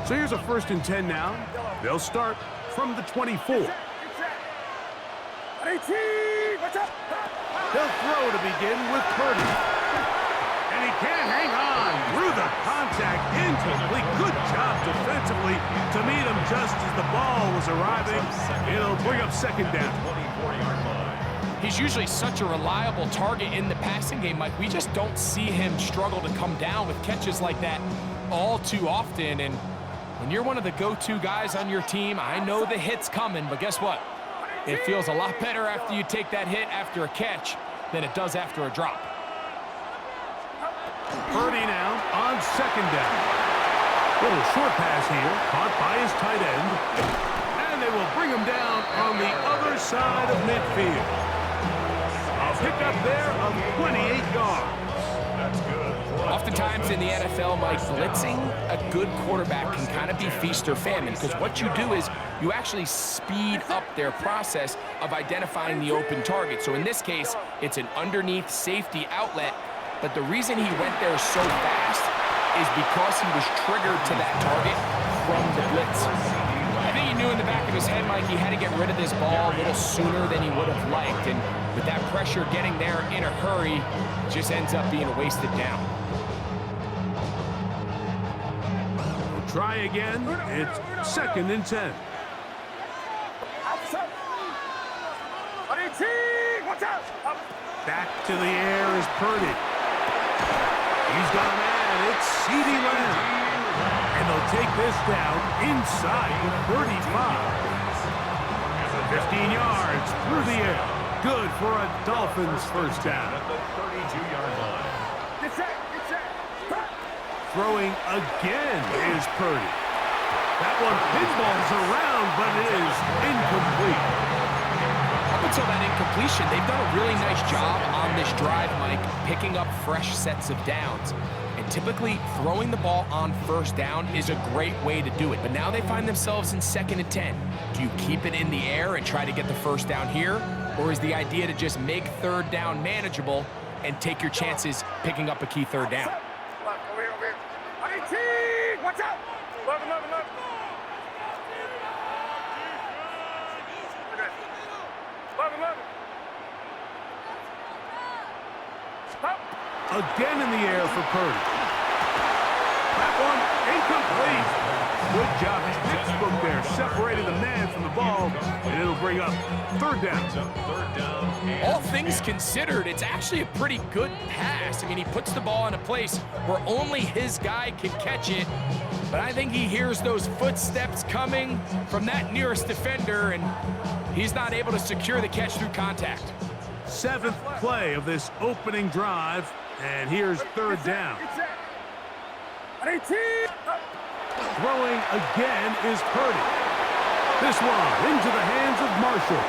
So here's a 1st and 10 now. They'll start from the 24. He'll throw to begin with Purdy. And he can't hang on through the contact. Incomplete. Good job defensively to meet him just as the ball was arriving. It'll bring up 2nd down. He's usually such a reliable target in the passing game, Mike. We just don't see him struggle to come down with catches like that all too often. And when you're one of the go-to guys on your team, I know the hit's coming, but guess what? It feels a lot better after you take that hit after a catch than it does after a drop. Purdy now on 2nd down. Little short pass here, caught by his tight end. And they will bring him down on the other side of midfield. A pickup there of 28 yards. That's good. Oftentimes in the NFL, Mike, blitzing a good quarterback can kind of be feast or famine, because what you do is you actually speed up their process of identifying the open target. So in this case, it's an underneath safety outlet, but the reason he went there so fast is because he was triggered to that target from the blitz. I think he knew in the back of his head, Mike, he had to get rid of this ball a little sooner than he would have liked, and with that pressure getting there in a hurry, just ends up being a wasted down. Try again. It's 2nd and 10. Back to the air is Purdy. He's got a man. It's CeeDee Lamb. And they'll take this down inside the 35. 15 yards through the air. Good for a Dolphins 1st down. At the 32-yard line. Throwing again is Purdy. That one pinballs around, but it is incomplete. Up until that incompletion, they've done a really nice job on this drive, Mike, picking up fresh sets of downs. And typically, throwing the ball on 1st down is a great way to do it. But now they find themselves in 2nd and 10. Do you keep it in the air and try to get the 1st down here? Or is the idea to just make 3rd down manageable and take your chances picking up a key 3rd down? Watch out! Again in the air for Purdy. That one incomplete. Good job. Textbook there, separating the man from the ball, and it'll bring up 3rd down. All things considered, it's actually a pretty good pass. I mean, he puts the ball in a place where only his guy can catch it, but I think he hears those footsteps coming from that nearest defender, and he's not able to secure the catch through contact. 7th play of this opening drive, and here's 3rd down. Throwing again is Purdy. This one into the hands of Marshall.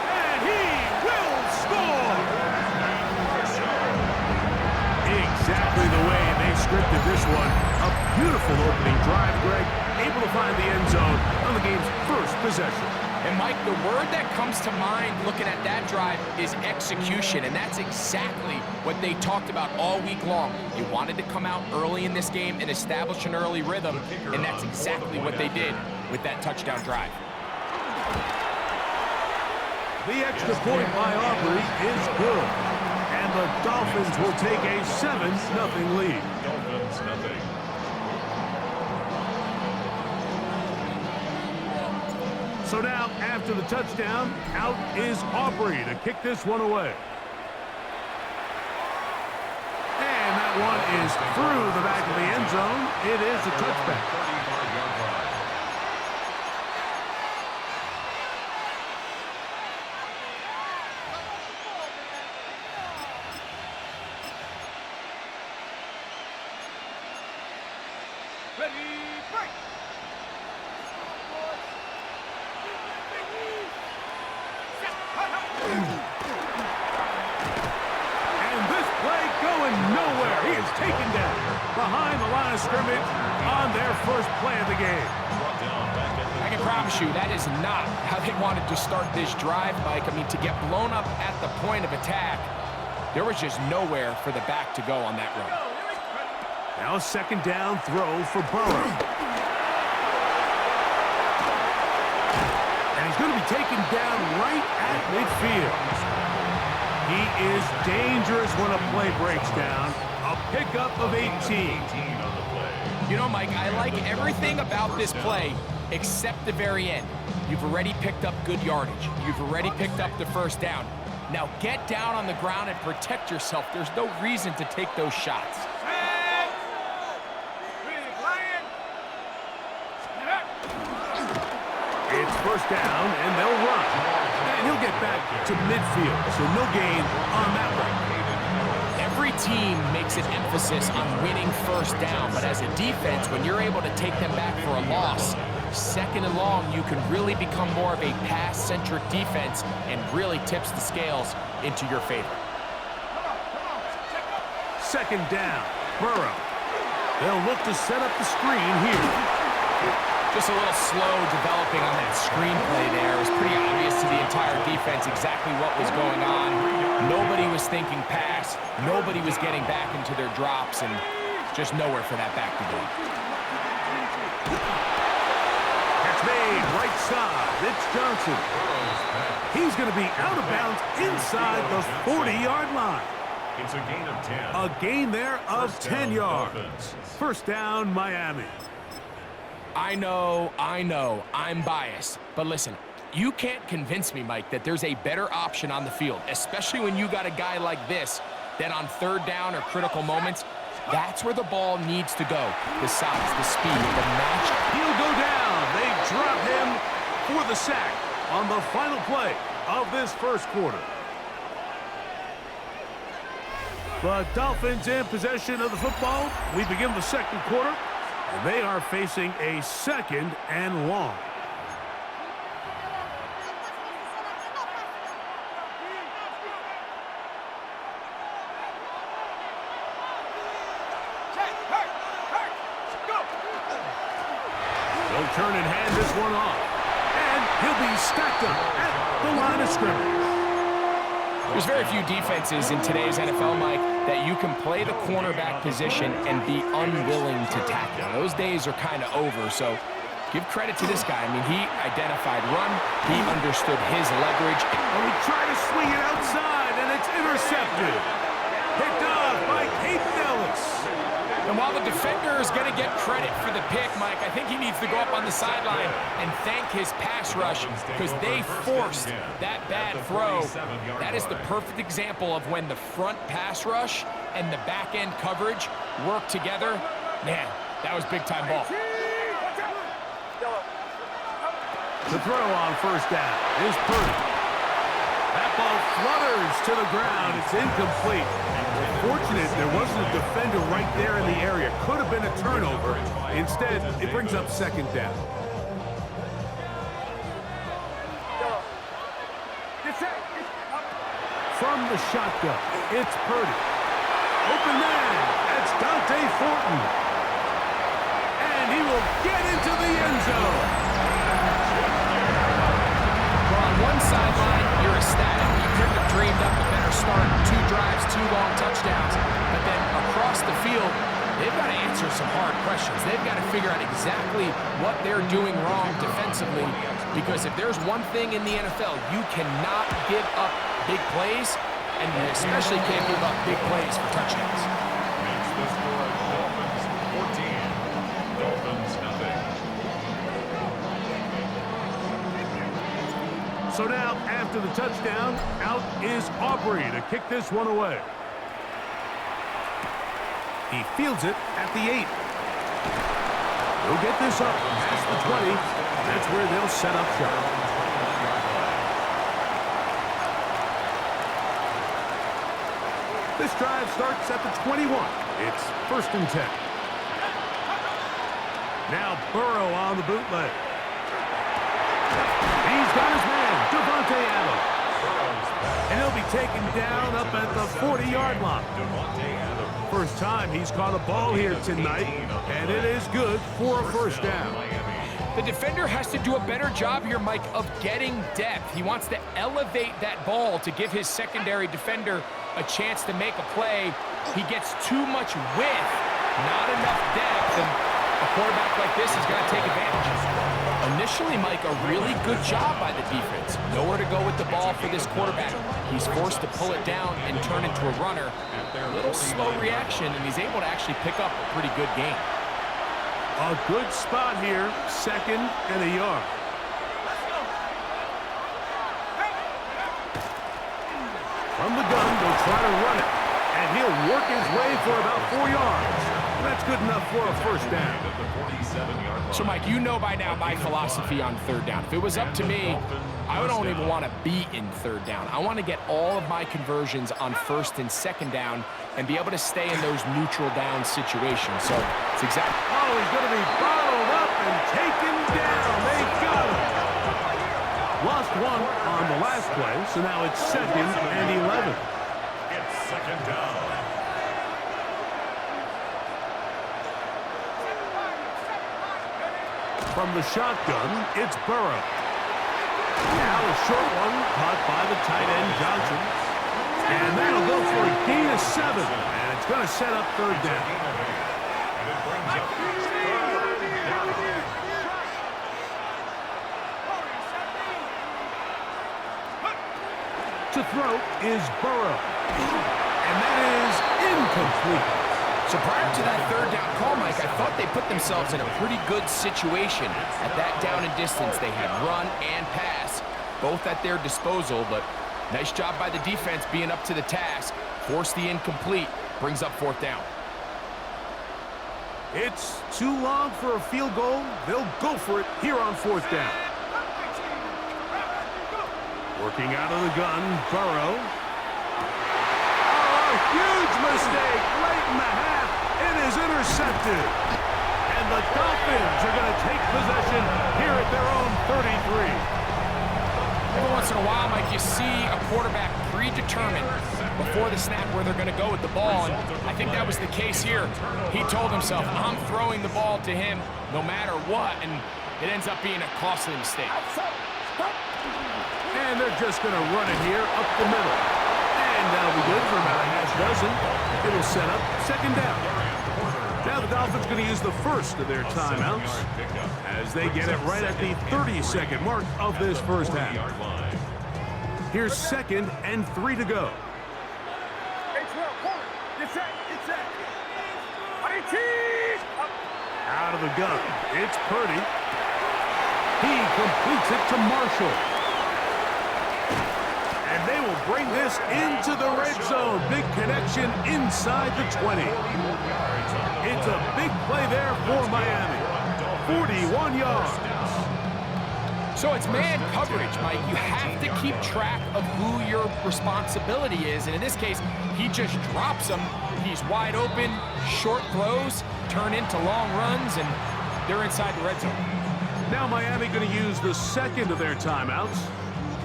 And he will score! Exactly the way they scripted this one. A beautiful opening drive, Greg. Able to find the end zone on the game's 1st possession. And Mike, the word that comes to mind looking at that drive is execution, and that's exactly what they talked about all week long. They wanted to come out early in this game and establish an early rhythm, and that's exactly what they did with that touchdown drive. The extra point by Aubrey is good, and the Dolphins will take a 7-0 lead. Dolphins, nothing. So now, after the touchdown, out is Aubrey to kick this one away. And that one is through the back of the end zone. It is a touchback. 35-yard line. Taken down behind the line of scrimmage on their 1st play of the game. I can promise you that is not how they wanted to start this drive, Mike. I mean, to get blown up at the point of attack, there was just nowhere for the back to go on that run. Now a second down throw for Burrow. And he's going to be taken down right at midfield. He is dangerous when a play breaks down. A pickup of 18. You know, Mike, I like everything about this play except the very end. You've already picked up good yardage. You've already picked up the first down. Now get down on the ground and protect yourself. There's no reason to take those shots. It's first down, and they'll run. And he'll get back to midfield, so no gain on that one. Every team makes an emphasis on winning first down, but as a defense, when you're able to take them back for a loss, second and long, you can really become more of a pass-centric defense and really tips the scales into your favor. Second down, Burrow. They'll look to set up the screen here. Just a little slow developing on that screenplay there. It was pretty obvious to the entire defense exactly what was going on. Nobody was thinking pass. Nobody was getting back into their drops, and just nowhere for that back to go. Catch made, right side. It's Johnson. He's going to be out of bounds inside the 40-yard line. It's a gain of 10. A gain there of 10 yards. First down, Miami. I know, I'm biased. But listen, you can't convince me, Mike, that there's a better option on the field, especially when you got a guy like this, that on third down or critical moments, that's where the ball needs to go. The size, the speed, the match. He'll go down. They drop him for the sack on the final play of this first quarter. The Dolphins in possession of the football. We begin the second quarter. And they are facing a second and long. They'll turn and hand this one off. And he'll be stacked up at the line of scrimmage. There's very few defenses in today's NFL, Mike, that you can play the cornerback position and be unwilling to tackle. Those days are kind of over, so give credit to this guy. I mean, he identified run, he understood his leverage. And we try to swing it outside, and it's intercepted. Picked off by Peyton Ellis. And while the defender is going to get credit for the pick, Mike, I think he needs to go up on the sideline and thank his pass rush because they forced that bad throw. That is the perfect example of when the front pass rush and the back end coverage work together. Man, that was big-time ball. The throw on first down is Purdy. That ball flutters to the ground. It's incomplete. Fortunate there wasn't a defender right there in the area. Could have been a turnover. Instead, it brings up second down. From the shotgun, it's Purdy. Open man, that's Dante Fortin. And he will get into the end zone. Well, on one sideline, you're ecstatic. You couldn't have dreamed up a better start. 2 drives, 2 long touchdowns. But then across the field, they've got to answer some hard questions. They've got to figure out exactly what they're doing wrong defensively. Because if there's one thing in the NFL, you cannot give up big plays, and you especially can't give up big plays for touchdowns. Makes the score Dolphins 14. Dolphins nothing. So now, after the touchdown, out is Aubrey to kick this one away. He fields it at the 8. He'll get this up past the 20. That's where they'll set up shop. This drive starts at the 21. It's first and 10. Now Burrow on the bootleg. He's got his man, Devontae Adams. And he'll be taken down up at the 40-yard line. First time he's caught a ball here tonight, and it is good for a first down. The defender has to do a better job here, Mike, of getting depth. He wants to elevate that ball to give his secondary defender a chance to make a play. He gets too much width Not enough depth, and a quarterback like this is going to take advantage. Initially, Mike, a really good job by the defense. Nowhere to go with the ball for this quarterback. He's forced to pull it down and turn into a runner. A little slow reaction, and he's able to actually pick up a pretty good gain. A good spot here, 2nd and a yard. From the gun, they'll try to run it, and he'll work his way for about 4 yards. That's good enough for a first down. So, Mike, you know by now my philosophy on 3rd down. If it was up to me, I don't even want to be in 3rd down. I want to get all of my conversions on 1st and 2nd down and be able to stay in those neutral down situations. So, it's exactly... Oh, he's going to be bottled up and taken down. They got him. Lost one on the last play, so now it's 2nd and 11. It's 2nd down. From the shotgun, it's Burrow. Now a short one caught by the tight end, Johnson. And that'll go for a gain of 7. And it's going to set up 3rd down. And it brings up 3rd down. To throw is Burrow. And that is incomplete. So prior to that 3rd down call, Mike, I thought they put themselves in a pretty good situation at that down and distance. They had run and pass, both at their disposal, but nice job by the defense being up to the task. Force the incomplete, brings up 4th down. It's too long for a field goal. They'll go for it here on 4th down. Working out of the gun, Burrow. Oh, huge mistake late in the half. It is intercepted. And the Dolphins are going to take possession here at their own 33. Every once in a while, Mike, you see a quarterback predetermined before the snap where they're going to go with the ball, and I think that was the case here. He told himself, I'm throwing the ball to him no matter what, and it ends up being a costly mistake. And they're just going to run it here up the middle. And that'll be good for about a half dozen. It'll set up 2nd down. Now the Dolphins going to use the first of their timeouts as they get it right at the 30-second mark of this first half. Here's 2nd and 3 to go. Out of the gun, it's Purdy. He completes it to Marshall. And they will bring this into the red zone. Big connection inside the 20. It's a big play there for Miami. 41 yards. So it's man coverage, Mike. You have to keep track of who your responsibility is. And in this case, he just drops him. He's wide open. Short throws turn into long runs, and they're inside the red zone. Now Miami going to use the 2nd of their timeouts.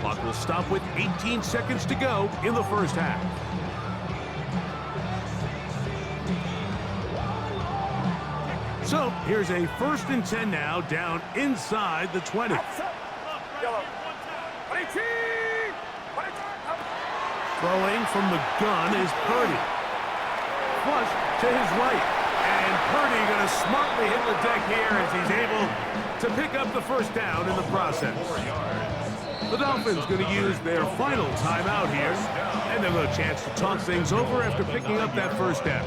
Clock will stop with 18 seconds to go in the first half. So here's a 1st and 10 now, down inside the 20. Throwing from the gun is Purdy. Flush to his right. And Purdy going to smartly hit the deck here as he's able to pick up the first down in the process. The Dolphins going to use their final timeout here, and they'll have a chance to talk things over after picking up that first down.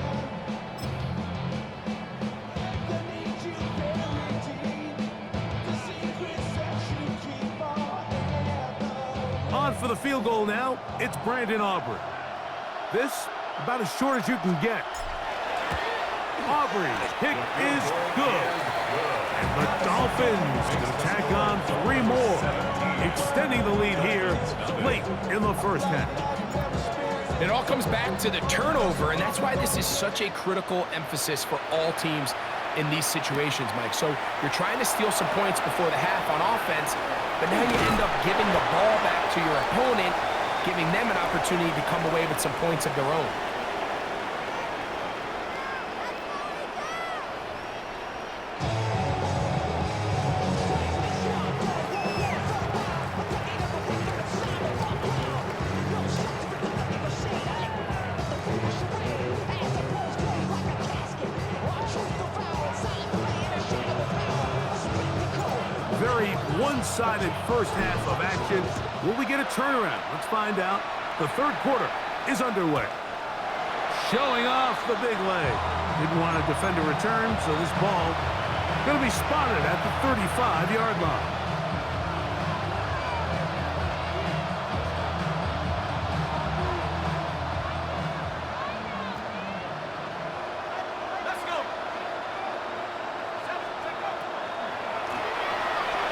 On for the field goal now, it's Brandon Aubrey. This, about as short as you can get. Aubrey's kick is good. And the Dolphins will tack on 3 more, extending the lead here late in the first half. It all comes back to the turnover, and that's why this is such a critical emphasis for all teams in these situations, Mike. So you're trying to steal some points before the half on offense, but now you end up giving the ball back to your opponent, giving them an opportunity to come away with some points of their own. one-sided first half of action. Will we get a turnaround? Let's find out. The third quarter is underway. Showing off the big leg. Didn't want to defend a return, so this ball going to be spotted at the 35-yard line.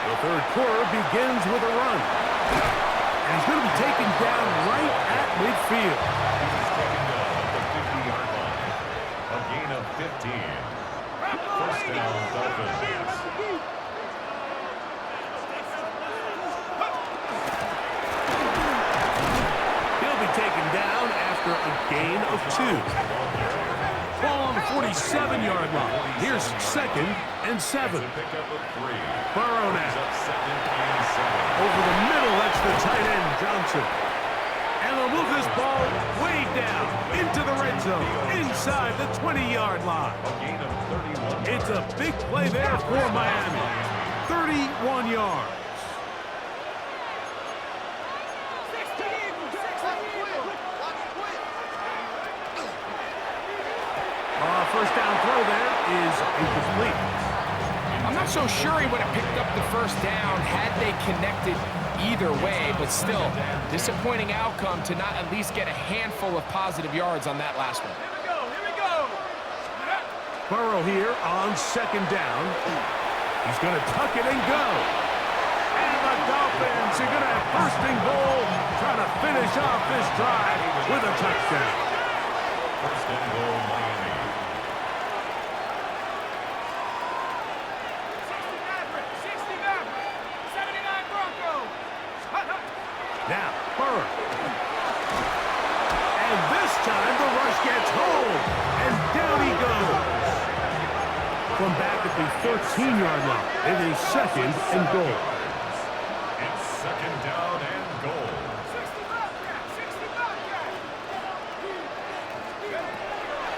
The third quarter begins with a run. And he's going to be taken down right at midfield. He's taken down at the 50-yard line. A gain of 15. First down, Dolphins. He'll be taken down after a gain of 2. Ball on the 47-yard line. Here's second and 7. Burrow now. Over the middle, that's the tight end, Johnson. And they'll move this ball way down into the red zone, inside the 20-yard line. It's a big play there for Miami. 31 yards. First down throw there is incomplete. I'm not so sure he would have picked up the first down had they connected either way, but still, disappointing outcome to not at least get a handful of positive yards on that last one. Here we go. Burrow here on second down. He's going to tuck it and go. And the Dolphins are going to have first and goal, trying to finish off this drive with a touchdown. First and goal, Miami. Now, Burrow. And this time the rush gets home. And down he goes. From back at the 13-yard line, it is second and goal. It's second down and goal.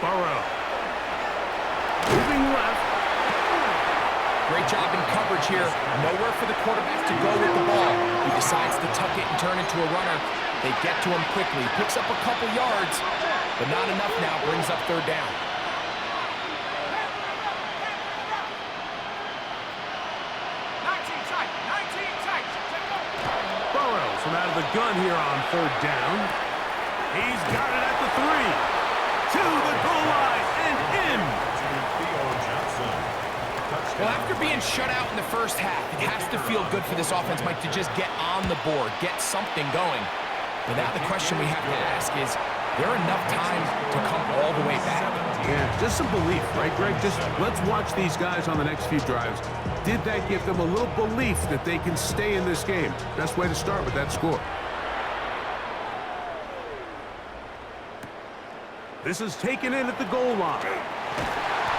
Burrow. Moving left. Great job in coverage here. Nowhere for the quarterback to go with the ball. He decides to tuck it and turn into a runner. They get to him quickly. Picks up a couple yards, but not enough now. Brings up third down. Burrow from out of the gun here on third down. He's got it at the 3. To the goal line and in. Well, after being shut out in the first half, it has to feel good for this offense, Mike, to just get on the board, get something going. But now the question we have to ask is, there enough time to come all the way back? Yeah, just some belief, right, Greg? Just let's watch these guys on the next few drives. Did that give them a little belief that they can stay in this game? Best way to start with that score. This is taken in at the goal line.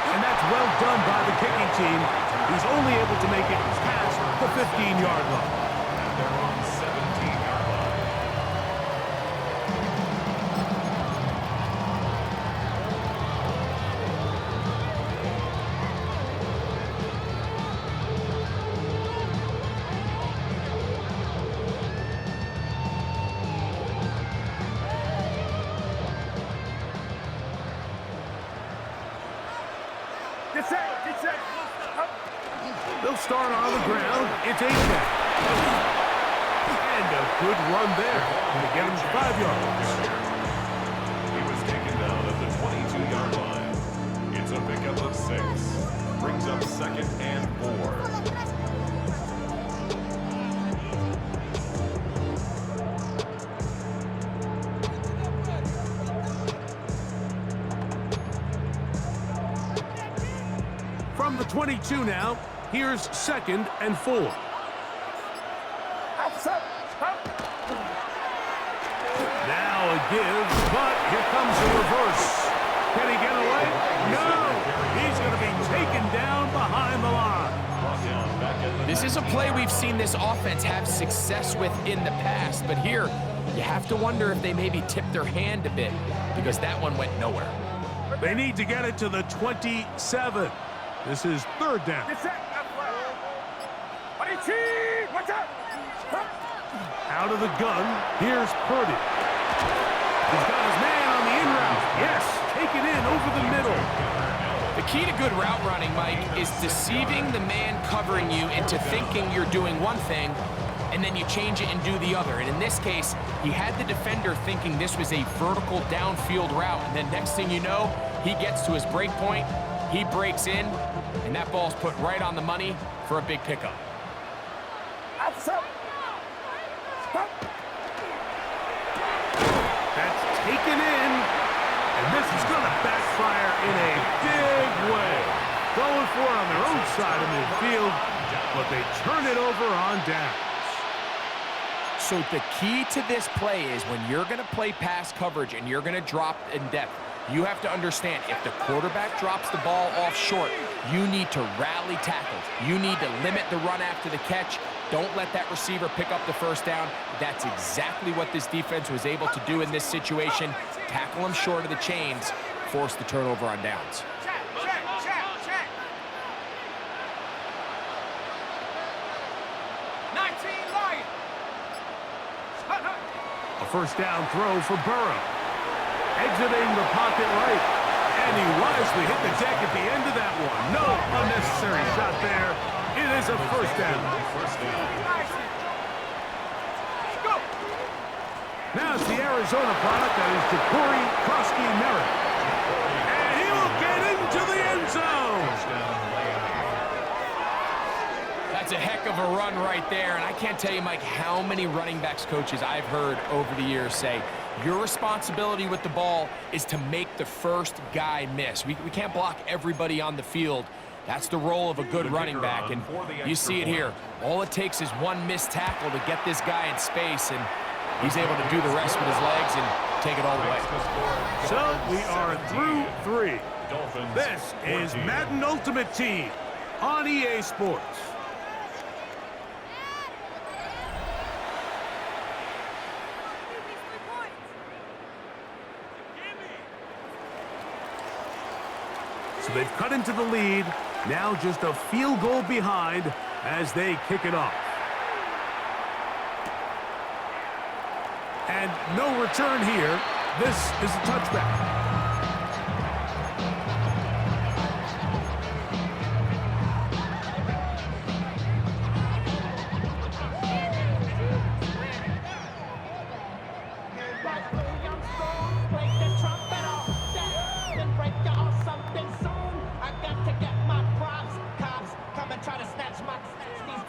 And that's well done by the kicking team. He's only able to make it past the 15-yard line. They're on 17-yard line. They'll start on the ground. It's 8-back. And a good run there. Going to get him 5 yards. He was taken down at the 22-yard line. It's a pickup of 6. Brings up second and 4. From the 22 now, here's second and 4. Now a give, but here comes the reverse. Can he get away? No! He's going to be taken down behind the line. This is a play we've seen this offense have success with in the past, but here, you have to wonder if they maybe tipped their hand a bit, because that one went nowhere. They need to get it to the 27. This is third down. Out of the gun, here's Purdy. He's got his man on the in route. Yes, taken in over the middle. The key to good route running, Mike, is deceiving the man covering you into thinking you're doing one thing, and then you change it and do the other. And in this case, he had the defender thinking this was a vertical downfield route, and then next thing you know, he gets to his break point, he breaks in, and that ball's put right on the money for a big pickup. That's taken in, and this is going to backfire in a big way. Going for it on their own side of midfield, but they turn it over on downs. So the key to this play is when you're going to play pass coverage and you're going to drop in depth, you have to understand if the quarterback drops the ball off short, you need to rally tackles. You need to limit the run after the catch. Don't let that receiver pick up the first down. That's exactly what this defense was able to do in this situation. Tackle him short of the chains, force the turnover on downs. A first down throw for Burrow. Exiting the pocket right. And he wisely hit the deck at the end of that one. No unnecessary shot there. It is a first down. Now it's the Arizona product that is Ja'Cory Krosky-Merritt. And he will get into the end zone. That's a heck of a run right there, and I can't tell you, Mike, how many running backs coaches I've heard over the years say, your responsibility with the ball is to make the first guy miss. We can't block everybody on the field. That's the role of a good running back, and you see it here. All it takes is one missed tackle to get this guy in space, and he's able to do the rest with his legs and take it all the way. So we are through 3. This is Madden Ultimate Team on EA Sports. So they've cut into the lead. Now just a field goal behind as they kick it off. And no return here. This is a touchback.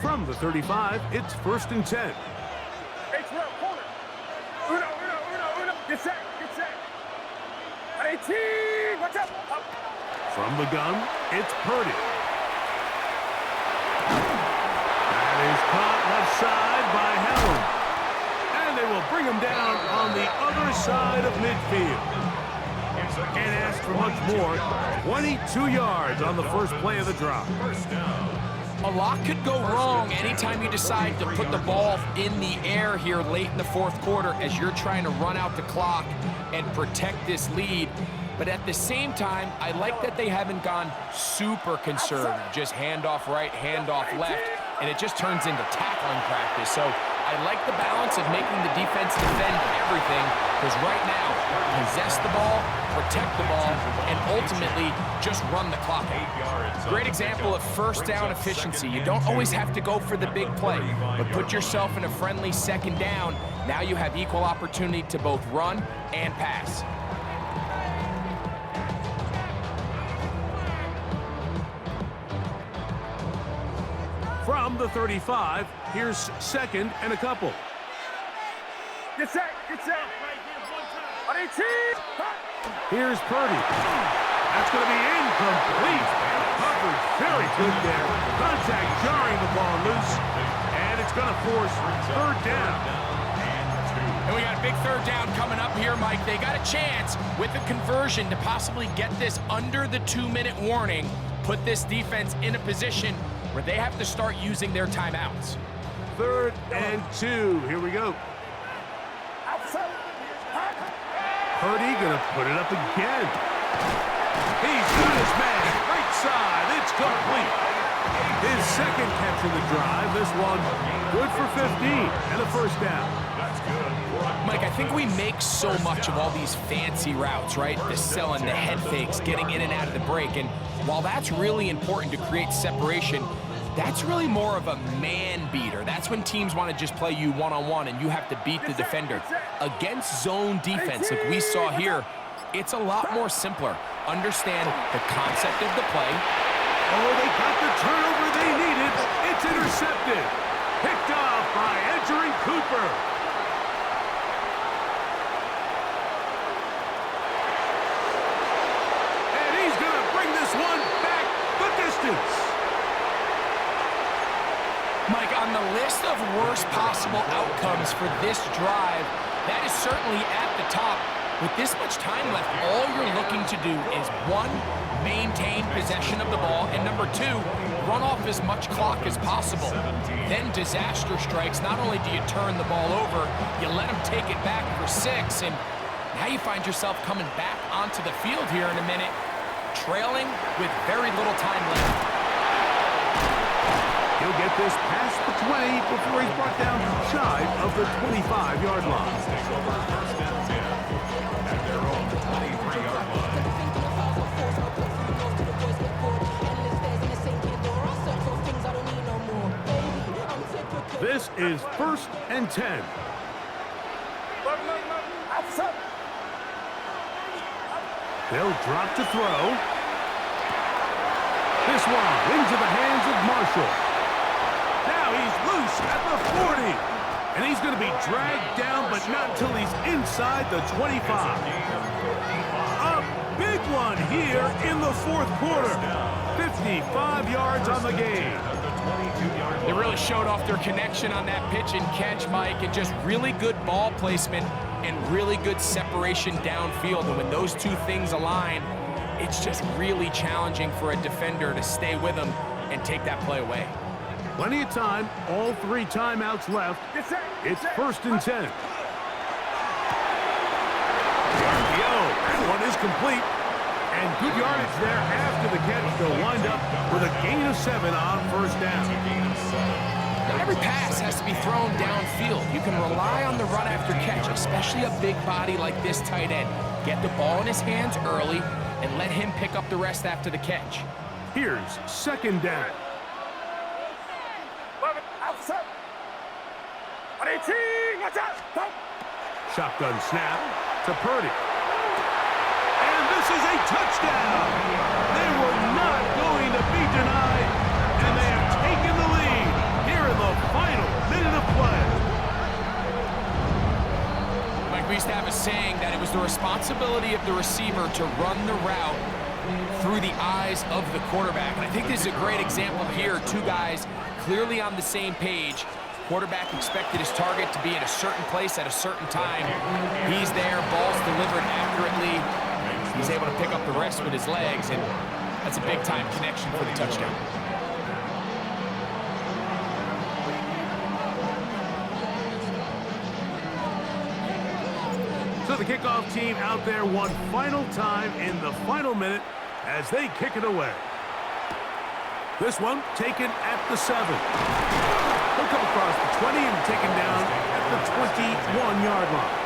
From the 35, it's 1st and 10. Get set, get set. 18, watch out. From the gun, it's Purdy. That is caught left side by Helm. And they will bring him down on the other side of midfield. Can't ask for much more. 22 yards on the first play of the drive. A lot could go wrong anytime you decide to put the ball in the air here late in the fourth quarter as you're trying to run out the clock and protect this lead. But at the same time, I like that they haven't gone super conservative, just handoff right, handoff left, and it just turns into tackling practice. So I like the balance of making the defense defend everything, because right now, possess the ball, protect the ball, and ultimately just run the clock out. Great example of first down efficiency. You don't always have to go for the big play, but put yourself in a friendly second down. Now you have equal opportunity to both run and pass. From the 35, here's 2nd and a couple. Get set, get set. 18. Here's Purdy. That's going to be incomplete. Covered very good there. Contact jarring the ball loose. And it's going to force 3rd down. And we got a big 3rd down coming up here, Mike. They got a chance with a conversion to possibly get this under the 2-minute warning, put this defense in a position where they have to start using their timeouts. 3rd and 2. Here we go. Purdy gonna put it up again. He's got his man. Right side. It's complete. His second catch of the drive. This one good for 15 and a first down. Mike, I think we make so much of all these fancy routes, right? The selling, the head fakes, getting in and out of the break. And while that's really important to create separation, that's really more of a man beater. That's when teams want to just play you one-on-one and you have to beat the defender. Against zone defense, like we saw here, it's a lot more simpler. Understand the concept of the play. Oh, they got the turnover they needed. It's intercepted. Picked off by Edgerrin Cooper. And he's going to bring this one back the distance. Mike, on the list of worst possible outcomes for this drive, that is certainly at the top. With this much time left, all you're looking to do is, one, maintain possession of the ball, and number two, run off as much clock as possible. Then disaster strikes. Not only do you turn the ball over, you let them take it back for 6, and now you find yourself coming back onto the field here in a minute, trailing with very little time left. He'll get this past the 20 before he's brought down shy of the 25-yard line. This is 1st and 10. They'll drop to throw. This one into the hands of Marshall. Now he's loose at the 40. And he's going to be dragged down, but not until he's inside the 25. A big one here in the 4th quarter. 55 yards on the game. They really showed off their connection on that pitch and catch, Mike, and just really good ball placement and really good separation downfield. And when those two things align, it's just really challenging for a defender to stay with them and take that play away. Plenty of time, all 3 timeouts left. It's 1st and 10. The RPO, that one is complete. And good yardage there after the catch. They'll wind up with a gain of 7 on 1st down. Not every pass has to be thrown downfield. You can rely on the run after catch, especially a big body like this tight end. Get the ball in his hands early and let him pick up the rest after the catch. Here's 2nd down. Shotgun snap to Purdy. And this is a touchdown. They were not going to be denied, and they have taken the lead here in the final minute of play. Mike, we used to have a saying that it was the responsibility of the receiver to run the route through the eyes of the quarterback. And I think this is a great example here. 2 guys clearly on the same page. Quarterback expected his target to be in a certain place at a certain time. He's there, ball's delivered accurately. He's able to pick up the rest with his legs, and that's a big-time connection for the touchdown. So the kickoff team out there one final time in the final minute as they kick it away. This one taken at the 7. He'll come across the 20 and taken down at the 21-yard line.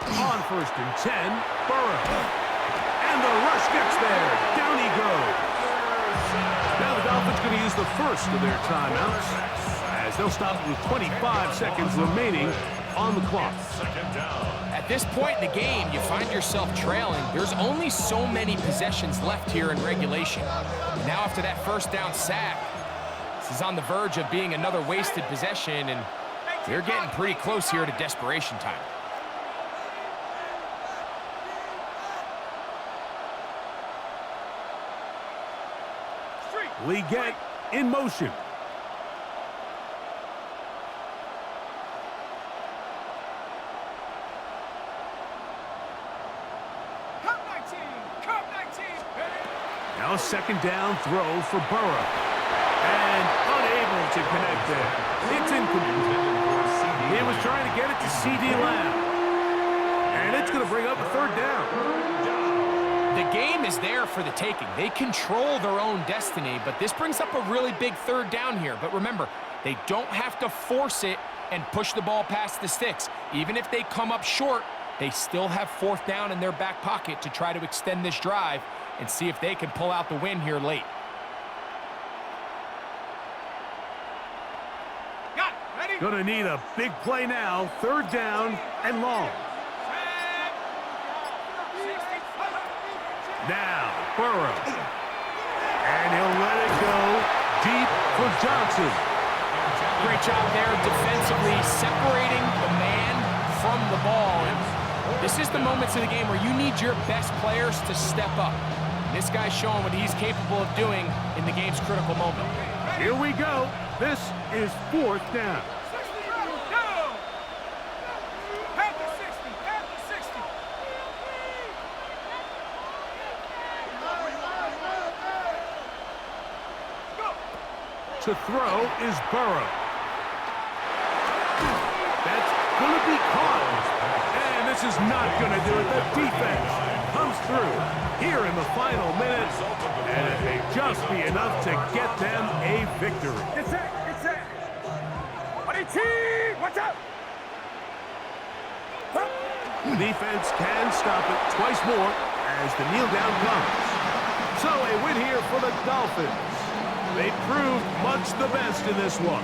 On 1st and 10, Burrow. And the rush gets there. Down he goes. Now the Dolphins going to use the first of their timeouts as they'll stop with 25 seconds remaining on the clock. At this point in the game, you find yourself trailing. There's only so many possessions left here in regulation. And now after that 1st down sack, this is on the verge of being another wasted possession, and they're getting pretty close here to desperation time. Leggett in motion. Now a second down throw for Burrow. And unable to connect there. It's incomplete. He was trying to get it to C.D. Lamb. And it's going to bring up a third down. The game is there for the taking. They control their own destiny, but this brings up a really big third down here. But remember, they don't have to force it and push the ball past the sticks. Even if they come up short, they still have fourth down in their back pocket to try to extend this drive and see if they can pull out the win here late. Gonna need a big play now. Third down and long. Now, Burrow. And he'll let it go deep for Johnson. Great job there defensively, separating the man from the ball. And this is the moments of the game where you need your best players to step up. This guy's showing what he's capable of doing in the game's critical moment. Here we go. This is fourth down. To throw is Burrow. That's going to be caught. And this is not going to do it. The defense comes through here in the final minutes. And it may just be enough to get them a victory. It's it. Watch out. Defense can stop it twice more as the kneel down comes. So a win here for the Dolphins. They proved much the best in this one.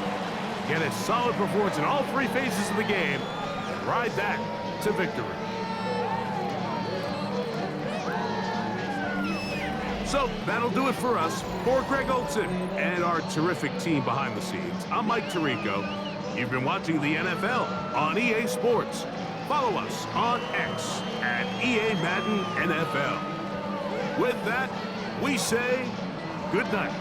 Get a solid performance in all three phases of the game and ride that to victory. So that'll do it for us. For Greg Olson and our terrific team behind the scenes, I'm Mike Tirico. You've been watching the NFL on EA Sports. Follow us on X at EA Madden NFL. With that, we say good night.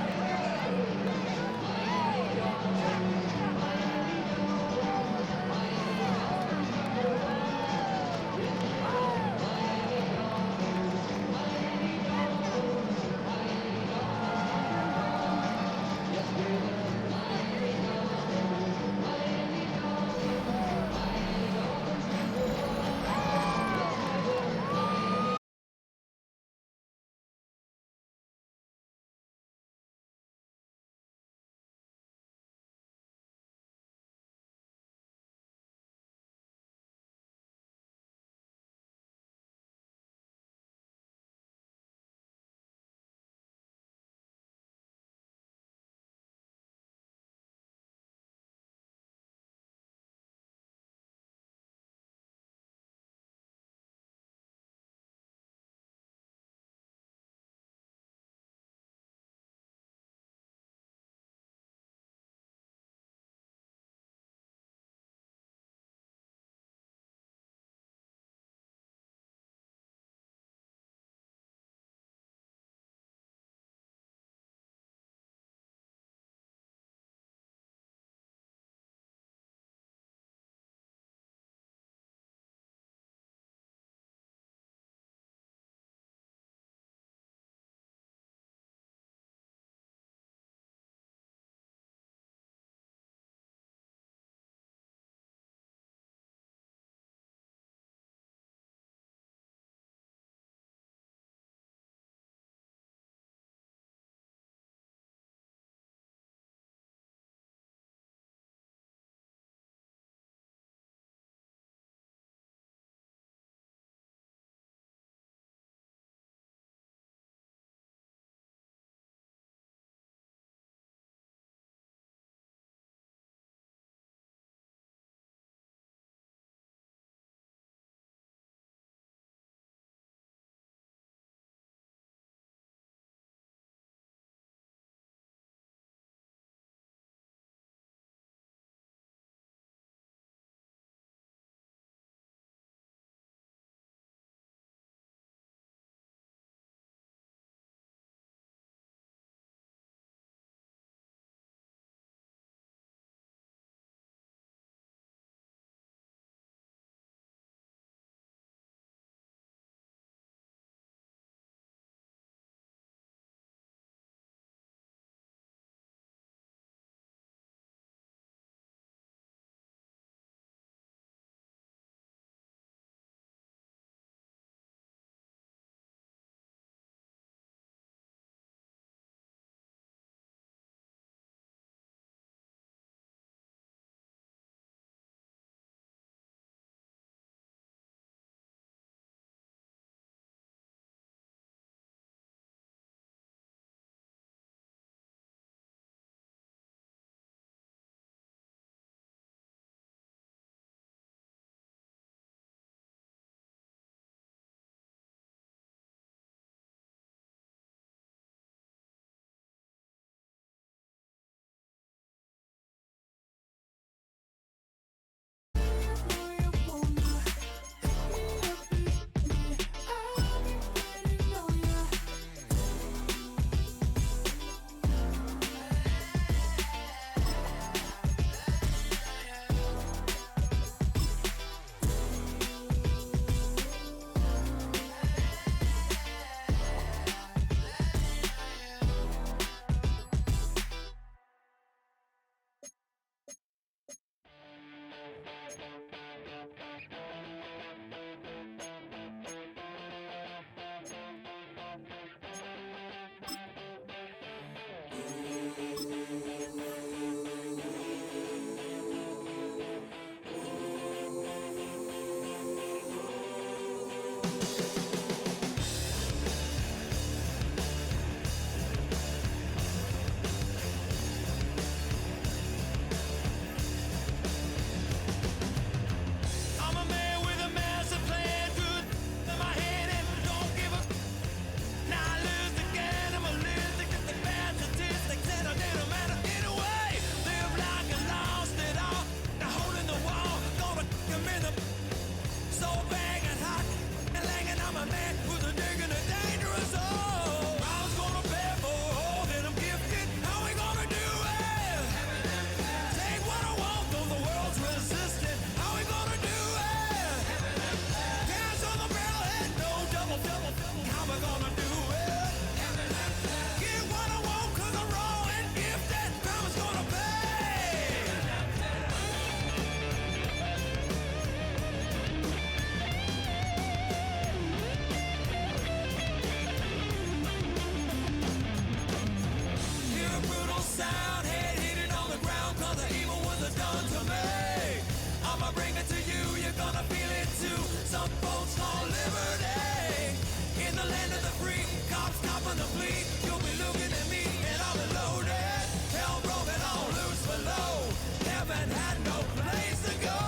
some folks call liberty. In the land of the free, cops copping the fleet. You'll be looking at me and I'll be loaded. Hell broken on loose below. Haven't had no place to go.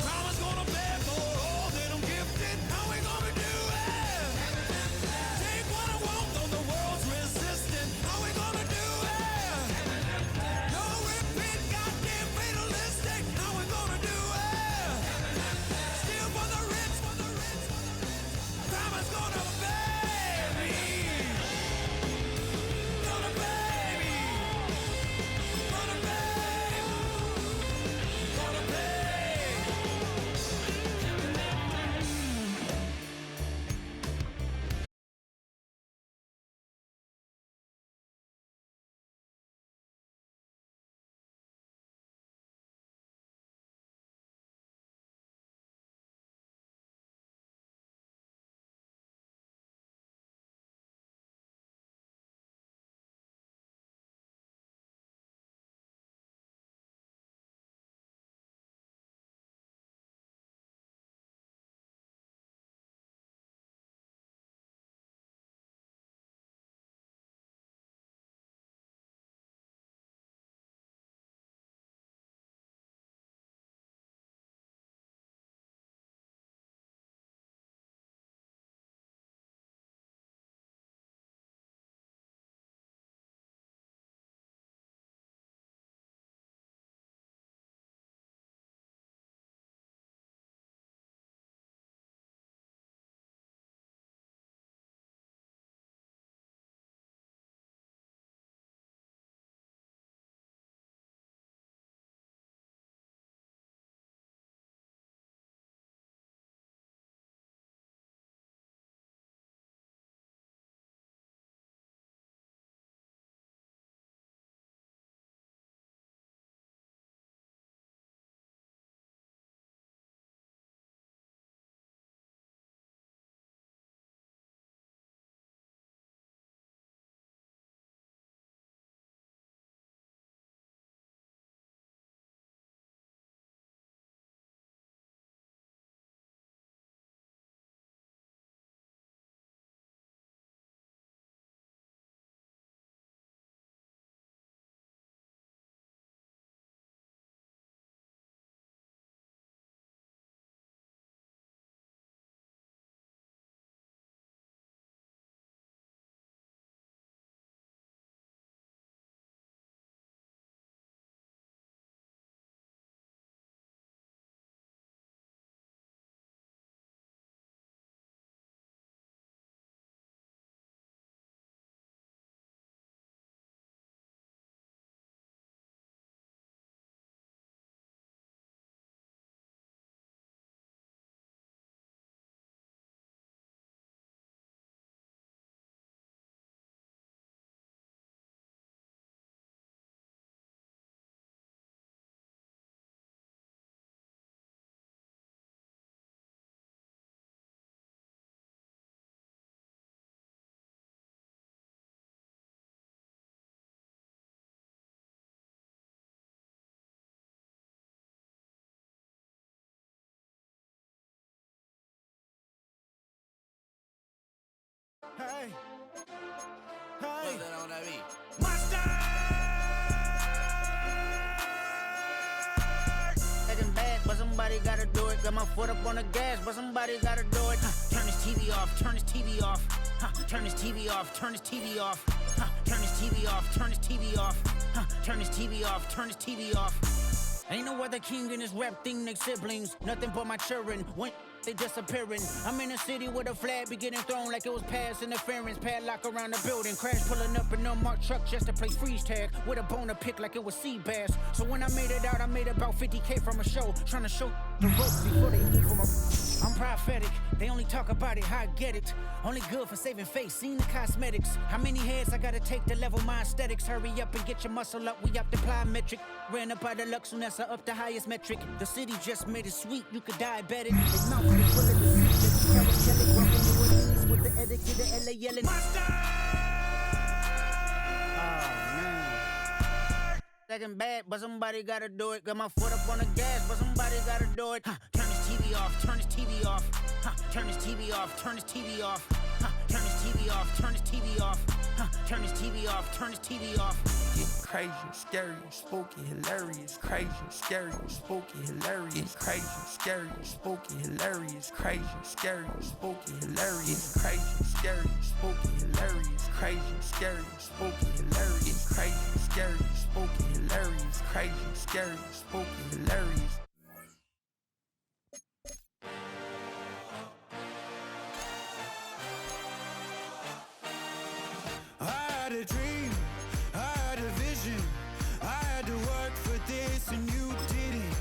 Karma's gonna beg for all that I'm gifted. How we gonna do it? Take what I want, though the world's resistant. How we gonna do it? No repeat, goddamn fatalistic. How we gonna do it? Steal for the rich, for the rich, for the rich. Karma's gonna pay me. Gonna pay me. Gonna pay. Gonna pay. Hey, hey, Acting bad, but somebody gotta do it. Got my foot up on the gas, but somebody gotta do it. Turn this TV off, turn this TV off. Turn this TV off, turn this TV off. Turn this TV off, turn this TV off. Turn this TV off, turn this TV off. Ain't no other king in this rap thing, they siblings. Nothing but my children. When they disappearing. I'm in a city with a flag be getting thrown like it was pass interference. Padlock around the building. Crash pulling up in an unmarked truck just to play freeze tag. With a bone to pick like it was sea bass. So when I made it out, I made about 50K from a show. Trying to show the ropes before they eat from a... I'm prophetic. They only talk about it, how I get it. Only good for saving face, seen the cosmetics. How many heads I gotta take to level my aesthetics? Hurry up and get your muscle up, we up the plyometric. Ran up out of luck, soon as I up the highest metric. The city just made it sweet, you could diabetic. They mouth is full of deceit. Carouselic, walking New Orleans with the etiquette of LA yelling. Monster! Oh, man. Second bad, but somebody gotta do it. Got my foot up on the gas, but somebody gotta do it. Turn this TV off, turn his TV off. Turn his TV off, turn his TV off. Turn his TV off, turn his TV off. Turn his TV off, turn his TV off. Get crazy, scary, spooky, hilarious, crazy, scary, spooky, hilarious, crazy, scary, spooky, hilarious, crazy, scary, spooky, hilarious, crazy, scary, spooky, hilarious, crazy, scary, spooky, hilarious, crazy, scary, spooky, hilarious, crazy, scary, spooky, hilarious. I had a dream, I had a vision, I had to work for this and you didn't.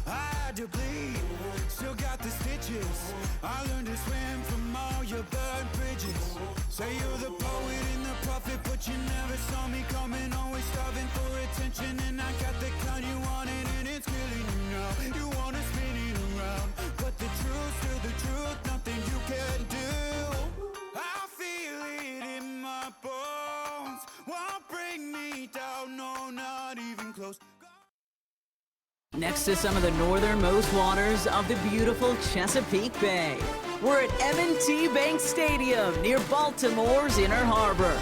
I had to bleed, still got the stitches. I learned to swim from all your burned bridges. Say you're the poet and the prophet, but you never saw me coming. Always starving for attention, and I got the kind you wanted, and it's killing you now. You wanna spin it around, but the truth's still the truth, nothing you can do. I feel it in my bones, won't bring me down, no, not even close. Next to some of the northernmost waters of the beautiful Chesapeake Bay, we're at M&T Bank Stadium near Baltimore's Inner Harbor.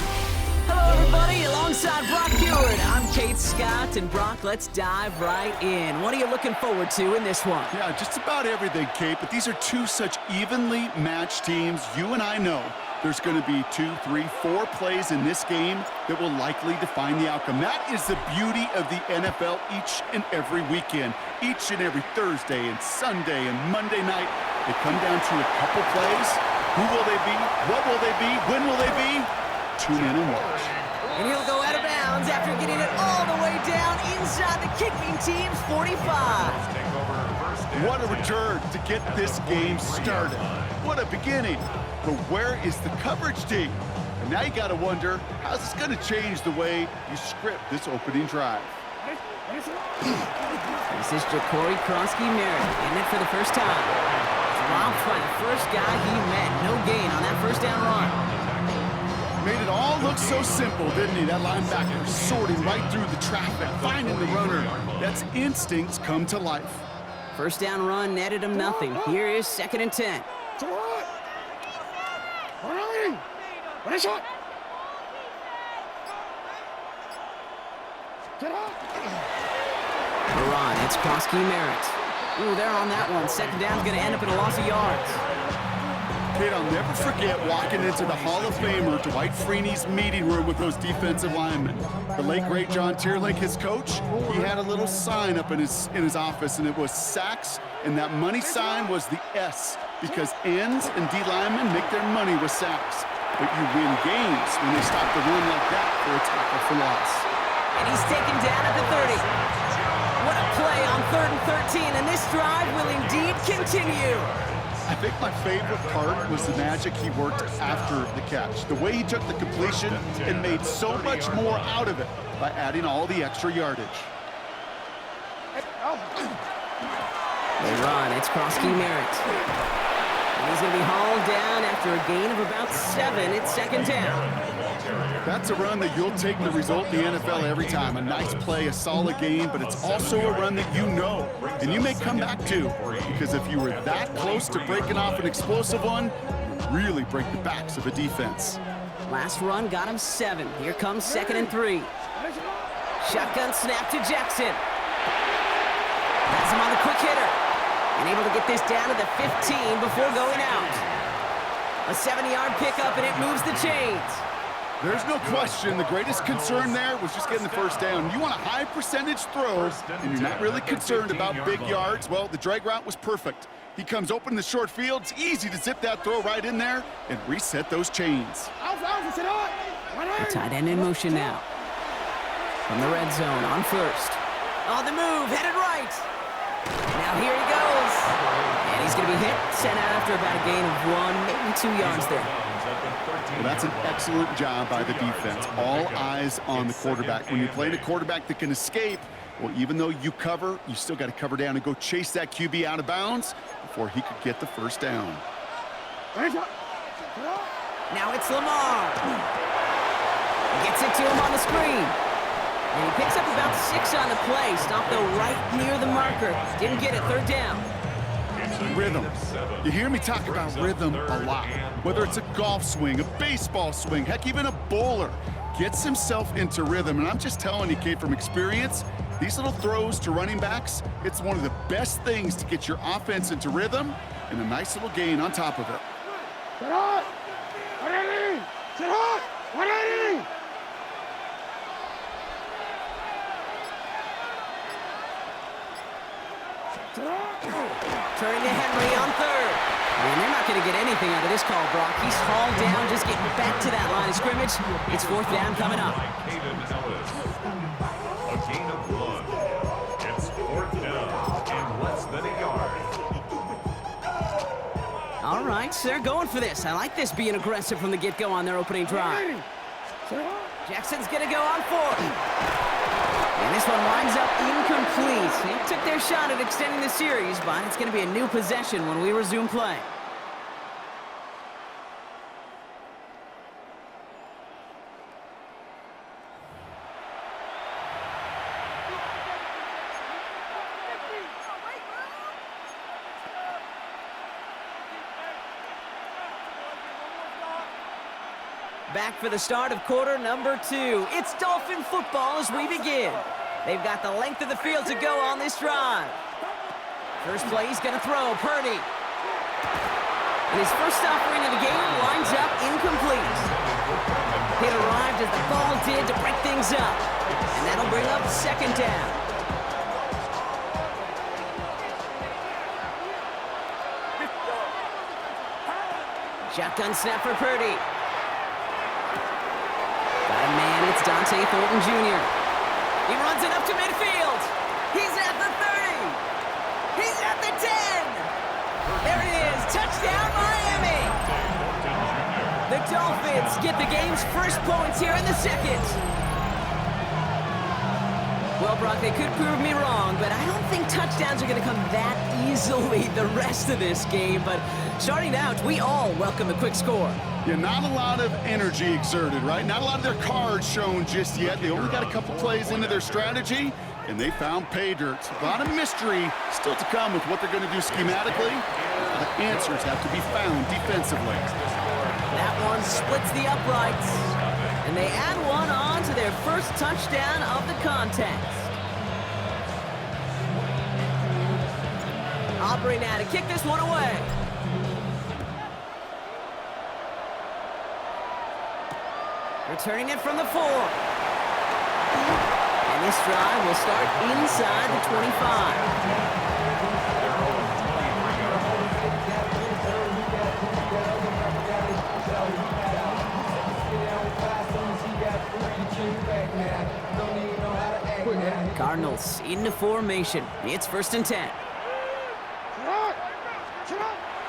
Hello, everybody. Alongside Brock Heward, I'm Kate Scott. And Brock, let's dive right in. What are you looking forward to in this one? Yeah, just about everything, Kate. But these are two such evenly matched teams. You and I know there's going to be 2, 3, 4 plays in this game that will likely define the outcome. That is the beauty of the NFL each and every weekend. Each and every Thursday and Sunday and Monday night, they come down to a couple plays. Who will they be? What will they be? When will they be? Tune in and watch. And he'll go out of bounds after getting it all the way down inside the kicking team's 45. What a return to get this game started. What a beginning. But where is the coverage team? And now you got to wonder, how's this going to change the way you script this opening drive? This is Ja'Cory Krosky-Merritt getting it for the first time. Dropped by the first guy he met. No gain on that first down run. Made it all look so simple, didn't he? That linebacker sorting right through the traffic, finding the runner. That's instincts come to life. First down run netted him nothing. Here is 2nd and 10. Run, it's Krosky-Merritt. Ooh, they're on that one. 2nd down's going to end up in a loss of yards. Kid, I'll never forget walking into the Hall of Famer Dwight Freeney's meeting room with those defensive linemen. The late, great John Tierlink, his coach, he had a little sign up in his office, and it was sacks, and that money sign was the S, because ends and D linemen make their money with sacks. But you win games when they stop the run like that for a tackle for loss. And he's taken down at the 30. What a play on 3rd and 13, and this drive will indeed continue. I think my favorite part was the magic he worked after the catch. The way he took the completion and made so much more out of it by adding all the extra yardage. They run, it's Krosky-Merritt. And he's going to be hauled down after a gain of about 7. It's 2nd down. That's a run that you'll take the result in the NFL every time. A nice play, a solid game, but it's also a run that you know, and you may come back to, because if you were that close to breaking off an explosive one, you really break the backs of a defense. Last run got him 7. Here comes 2nd and 3. Shotgun snap to Jackson. Has him on the quick hitter. And able to get this down to the 15 before going out. A 70-yard pickup, and it moves the chains. There's no question the greatest concern there was just getting the first down. You want a high percentage throw, and you're not really concerned about big yards. Well, the drag route was perfect. He comes open in the short field. It's easy to zip that throw right in there and reset those chains. The tight end in motion now. From the red zone on first. On the move, headed right. Now here he goes. And he's going to be hit, sent out after about a gain of 1, maybe 2 yards there. Well, that's an excellent job by the defense. All eyes on the quarterback. When you're playing a quarterback that can escape, well, even though you cover, you still got to cover down and go chase that QB out of bounds before he could get the first down. Now it's Lamar. Gets it to him on the screen. And he picks up about 6 on the play. Stopped though right near the marker. Didn't get it, 3rd down. Rhythm. You hear me talk about rhythm a lot. Whether it's a golf swing, a baseball swing, heck, even a bowler gets himself into rhythm. And I'm just telling you, Kate, from experience, these little throws to running backs, it's one of the best things to get your offense into rhythm and a nice little gain on top of it. Sit hot! 180! Sit hot! 180! Turning to Henry on third. And they're not going to get anything out of this call, Brock. He's hauled down, just getting back to that line of scrimmage. It's fourth down coming up. A gain of 1. It's fourth down in less than a yard. All right, so they're going for this. I like this being aggressive from the get-go on their opening drive. Jackson's going to go on fourth. And this one winds up incomplete. They took their shot at extending the series, but it's going to be a new possession when we resume play. Back for the start of quarter number 2. It's Dolphin football as we begin. They've got the length of the field to go on this drive. First play, he's going to throw. Purdy. And his first offering of the game winds up incomplete. Hit arrived as the ball did to break things up. And that'll bring up second down. Shotgun snap for Purdy. Got a man, it's Dante Thornton Jr. He runs it up to midfield. He's at the 30. He's at the 10. There it is, touchdown Miami. The Dolphins get the game's first points here in the second. Well, Brock, they could prove me wrong, but I don't think touchdowns are going to come that easily the rest of this game. But starting out, we all welcome a quick score. Yeah, not a lot of energy exerted, right? Not a lot of their cards shown just yet. They only got a couple plays into their strategy, and they found pay dirt. A lot of mystery still to come with what they're going to do schematically. The answers have to be found defensively. That one splits the uprights, and they add one on to their first touchdown of the contest. Aubrey now to kick this one away. Returning it from the 4. And this drive will start inside the 25. Cardinals into formation. It's first and 10.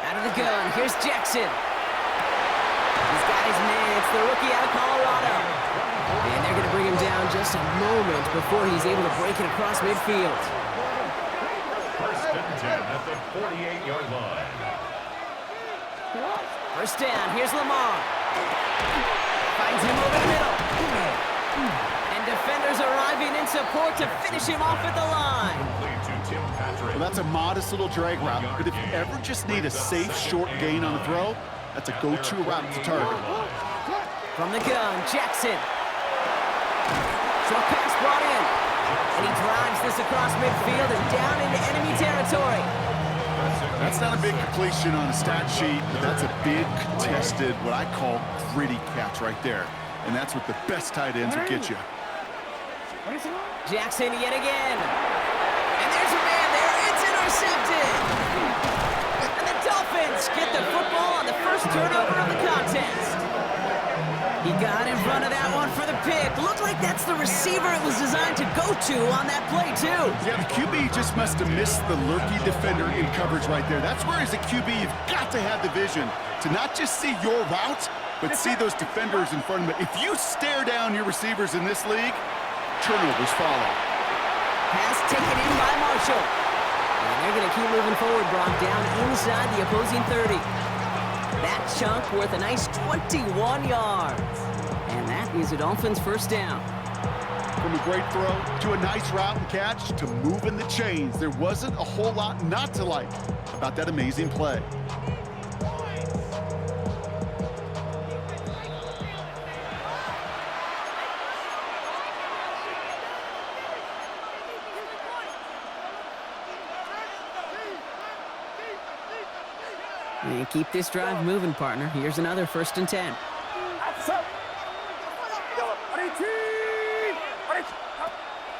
Out of the gun, here's Jackson. He's got his man, it's the rookie out of Colorado. And they're going to bring him down just a moment before he's able to break it across midfield. First and 10 at the 48-yard line. First down, here's Lamar. Finds him over the middle. And defenders arriving in support to finish him off at the line. Well, that's a modest little drag route, but if you ever just need a safe, short gain on a throw, that's a go-to route to target. From the gun, Jackson. Short pass brought in. And he drives this across midfield and down into enemy territory. That's not a big completion on a stat sheet, but that's a big contested, what I call gritty catch right there. And that's what the best tight ends will get you. Jackson yet again. And there's a man there. It's intercepted. And the Dolphins get the football on the first turnover of the contest. He got in front of that one for the pick. Looked like that's the receiver it was designed to go to on that play, too. Yeah, the QB just must have missed the lurky defender in coverage right there. That's where, as a QB, you've got to have the vision to not just see your route, but see those defenders in front of you. If you stare down your receivers in this league, turnovers follow. Pass taken in by Marshall. And they're going to keep moving forward, Brock, down inside the opposing 30. That chunk worth a nice 21 yards. And that is a Dolphins first down. From a great throw to a nice route and catch to moving the chains, there wasn't a whole lot not to like about that amazing play. And keep this drive moving, partner. Here's another 1st and 10.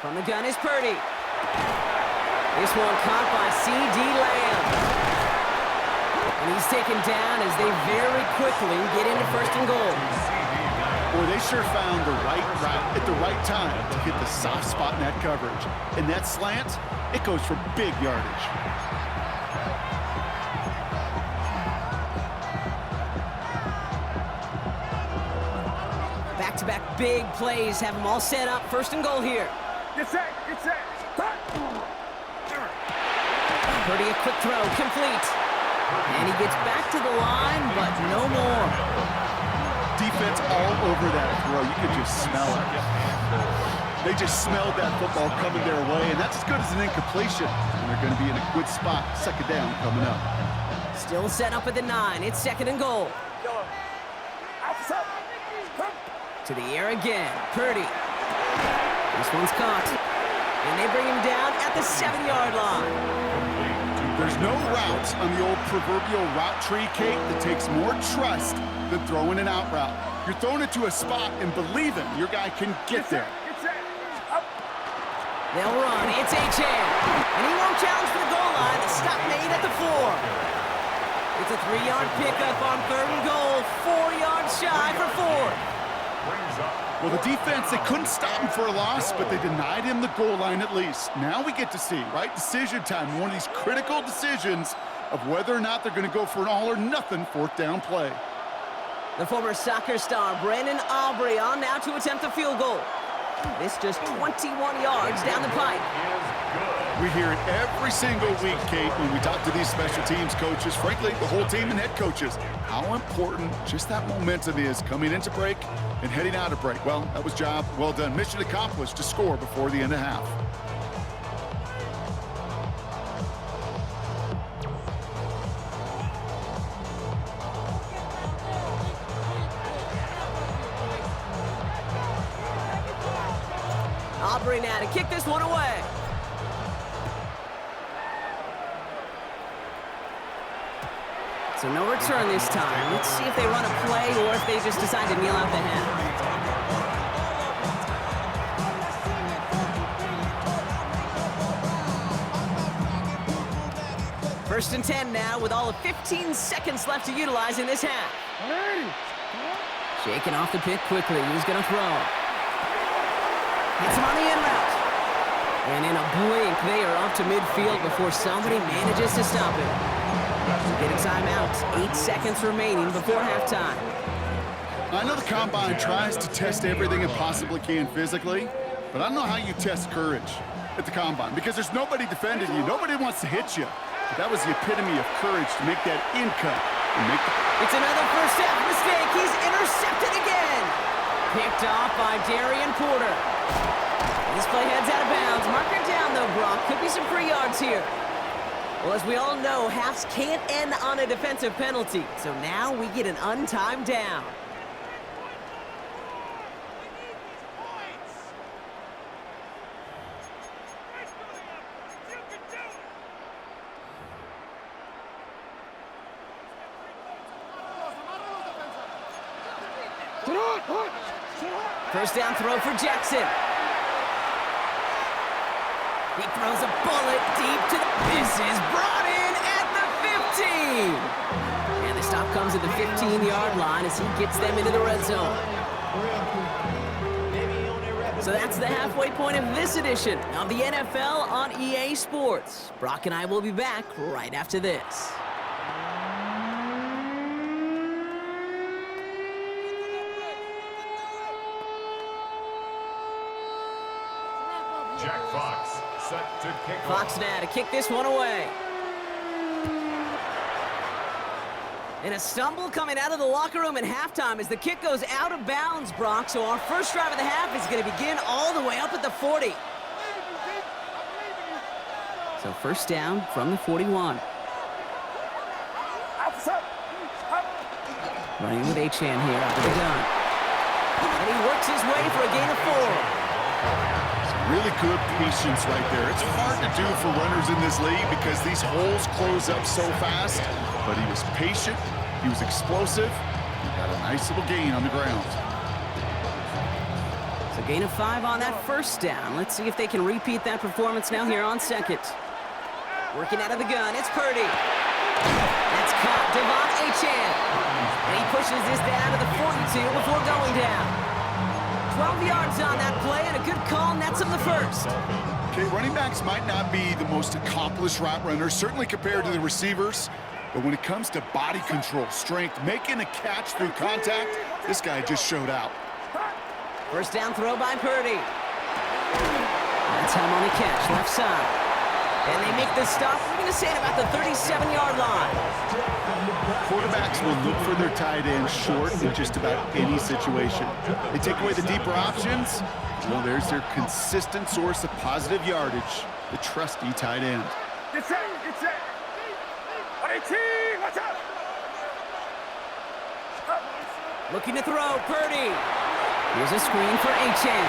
From the gun is Purdy. This one caught by C.D. Lamb. And he's taken down as they very quickly get into 1st and goal. Boy, they sure found the right route at the right time to hit the soft spot in that coverage. And that slant, it goes for big yardage. Back-to-back big plays have them all set up. 1st and goal here. Get set. Purdy, a quick throw, complete. And he gets back to the line, but no more. Defense all over that throw. You could just smell it. They just smelled that football coming their way, and that's as good as an incompletion. And they're going to be in a good spot. 2nd down coming up. Still set up at the 9. It's 2nd and goal. To the air again. Purdy. This one's caught. And they bring him down at the 7-yard line. There's no route on the old proverbial route tree, Kate, that takes more trust than throwing an out route. You're throwing it to a spot and believing your guy can get there. They'll run. It's H.M. And he won't challenge for the goal line. The stop made at the 4. It's a 3-yard pickup on 3rd and goal. 4 yards shy for 4. Well, the defense, they couldn't stop him for a loss, but they denied him the goal line at least. Now we get to see, right, decision time, one of these critical decisions of whether or not they're going to go for an all-or-nothing 4th down play. The former soccer star, Brandon Aubrey, on now to attempt a field goal. This just 21 yards down the pipe. We hear it every single week, Kate, when we talk to these special teams coaches, frankly, the whole team and head coaches, how important just that momentum is coming into break and heading out of break. Well, that was job well done. Mission accomplished to score before the end of half. Aubrey now to kick this one away. So no return this time. Let's see if they run a play or if they just decide to kneel out the half. 1st and 10 now with all of 15 seconds left to utilize in this half. Shaking off the pick quickly. He's going to throw. Hits him on the in route. And in a blink, they are up to midfield before somebody manages to stop him. Get a timeout. 8 seconds remaining before halftime. I know the Combine tries to test everything it possibly can physically, but I don't know how you test courage at the Combine because there's nobody defending you. Nobody wants to hit you. But that was the epitome of courage to make that in cut. It's another first half mistake. He's intercepted again. Picked off by Darian Porter. This play heads out of bounds. Marker down, though, Brock. Could be some free yards here. Well, as we all know, halves can't end on a defensive penalty. So now we get an untimed down. First down throw for Jackson. He throws a bullet deep to the... This is brought in at the 15. And the stop comes at the 15-yard line as he gets them into the red zone. So that's the halfway point of this edition of the NFL on EA Sports. Brock and I will be back right after this. Jack Fox set to kick Fox now to kick this one away. And a stumble coming out of the locker room at halftime as the kick goes out of bounds, Brock. So our first drive of the half is going to begin all the way up at the 40. So first down from the 41. Running with Achan here out of the gun. And he works his way for a gain of 4. Really good patience right there. It's hard to do for runners in this league because these holes close up so fast. But he was patient, he was explosive, he got a nice little gain on the ground. So gain of 5 on that first down. Let's see if they can repeat that performance now here on second. Working out of the gun, it's Purdy. That's caught, Devon Achan. And he pushes this down to the 42 before going down. 12 yards on that play, and a good call nets him the first. Okay, running backs might not be the most accomplished route runners, certainly compared to the receivers. But when it comes to body control, strength, making a catch through contact, this guy just showed out. First down throw by Purdy. That's him on the catch, left side. And they make the stop, we're going to say, at about the 37-yard line. Quarterbacks will look for their tight end short in just about any situation. They take away the deeper options. Well, there's their consistent source of positive yardage, the trusty tight end. Looking to throw, Purdy. Here's a screen for Achan.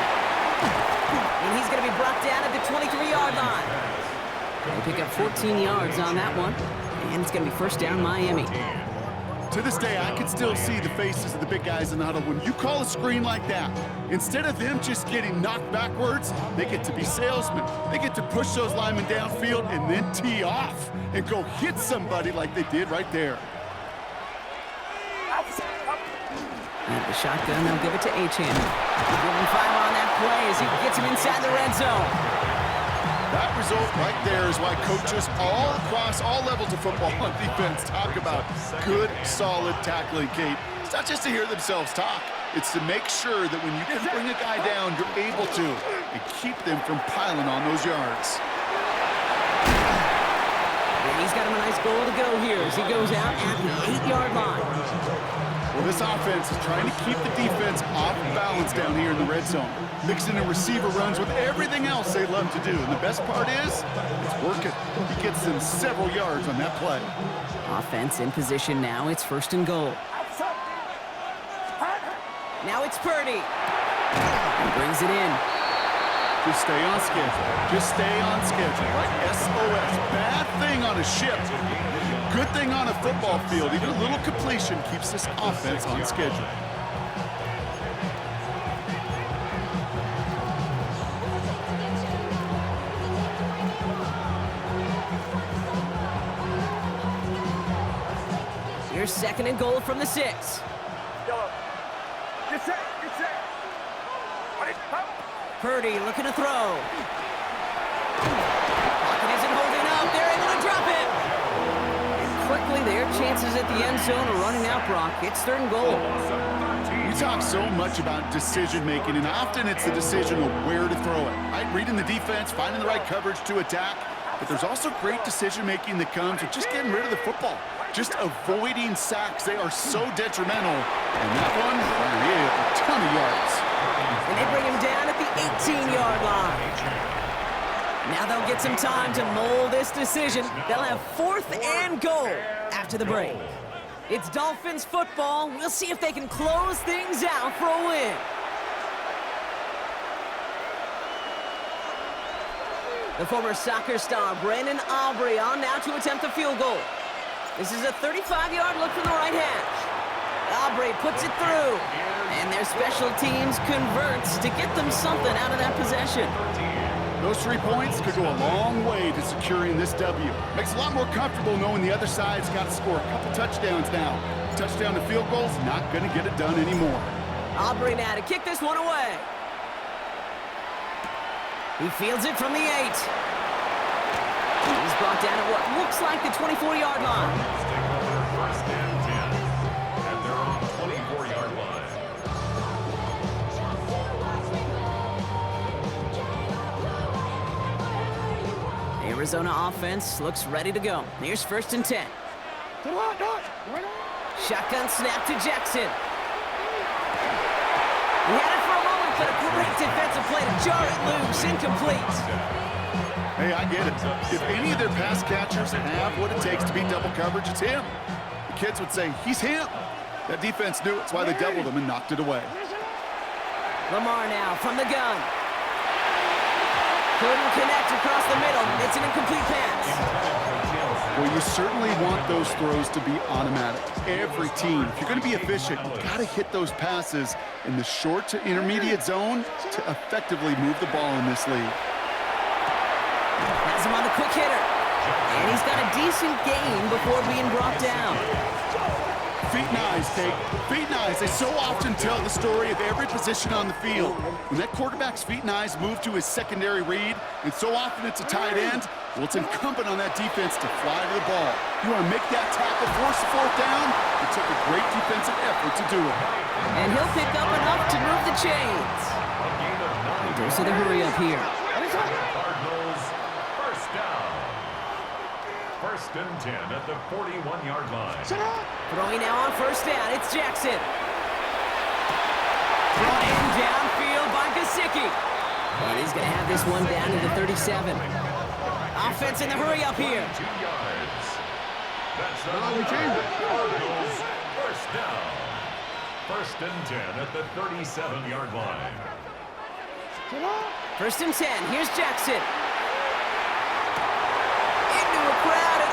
And he's going to be brought down at the 23-yard line. They pick up 14 yards on that one. And it's going to be first down Miami. To this day, I can still see the faces of the big guys in the huddle. When you call a screen like that, instead of them just getting knocked backwards, they get to be salesmen. They get to push those linemen downfield and then tee off and go hit somebody like they did right there. And the shotgun, they'll give it to Achan. Give him 5 on that play as he gets him inside the red zone. That result right there is why coaches all across all levels of football on defense talk about good, solid tackling, Kate. It's not just to hear themselves talk. It's to make sure that when you can bring a guy down, you're able to and keep them from piling on those yards. And he's got him a nice goal to go here as he goes out at the 8-yard line. Well, this offense is trying to keep the defense off balance down here in the red zone, mixing in receiver runs with everything else they love to do. And the best part is, it's working. He gets them several yards on that play. Offense in position now. It's first and goal. Now it's Purdy. He brings it in. Just stay on schedule. Just stay on schedule, right? SOS. Bad thing on a ship. Good thing on a football field. Even a little completion keeps this offense on schedule. Here's second and goal from the 6. Purdy looking to throw. Pocket isn't holding up. They're able to drop it. And quickly, their chances at the end zone are running out, Brock. It's third and goal. We talk so much about decision-making, and often it's the decision of where to throw it. Right? Reading the defense, finding the right coverage to attack. But there's also great decision-making that comes with just getting rid of the football. Just avoiding sacks. They are so detrimental. And that one, yeah, a ton of yards. And they bring him down at the 18-yard line. Now they'll get some time to mold this decision. They'll have fourth and goal after the break. It's Dolphins football. We'll see if they can close things out for a win. The former soccer star Brandon Aubrey on now to attempt the field goal. This is a 35-yard look from the right hash. Aubrey puts it through, and their special teams converts to get them something out of that possession. Those 3 points could go a long way to securing this W. Makes it a lot more comfortable knowing the other side's got to score a couple touchdowns now. Touchdown to field goal's not going to get it done anymore. Aubrey now to kick this one away. He fields it from the 8. He's brought down at what looks like the 24-yard line. First and 10. And they're on the 24-yard line. Arizona offense looks ready to go. Here's first and 10. Shotgun snap to Jackson. He had it for a moment, but a great defensive play to jar it loose. Incomplete. Hey, I get it. If any of their pass catchers have what it takes to beat double coverage, it's him. The kids would say, he's him. That defense knew it. That's why they doubled him and knocked it away. Lamar now from the gun. Couldn't connect across the middle. It's an incomplete pass. Well, you certainly want those throws to be automatic. Every team, if you're going to be efficient, you got to hit those passes in the short to intermediate zone to effectively move the ball in this league. Has him on the quick hitter. And he's got a decent gain before being brought down. Feet and eyes, Kate. Feet and eyes. They so often tell the story of every position on the field. When that quarterback's feet and eyes move to his secondary read, and so often it's a tight end, well, it's incumbent on that defense to fly to the ball. You want to make that tackle, force the fourth down? It took a great defensive effort to do it. And he'll pick up enough to move the chains. Dose of the hurry up here. Cardinals, first down. First and 10 at the 41-yard line. Throwing now on first down, it's Jackson. Thrown in downfield by Gesicki. And he's going to have this one down to the 37. Offense in the hurry up here. 2 yards. That's the Cardinals, first down. First and 10 at the 37-yard line. First and 10, here's Jackson. Into a crowd, and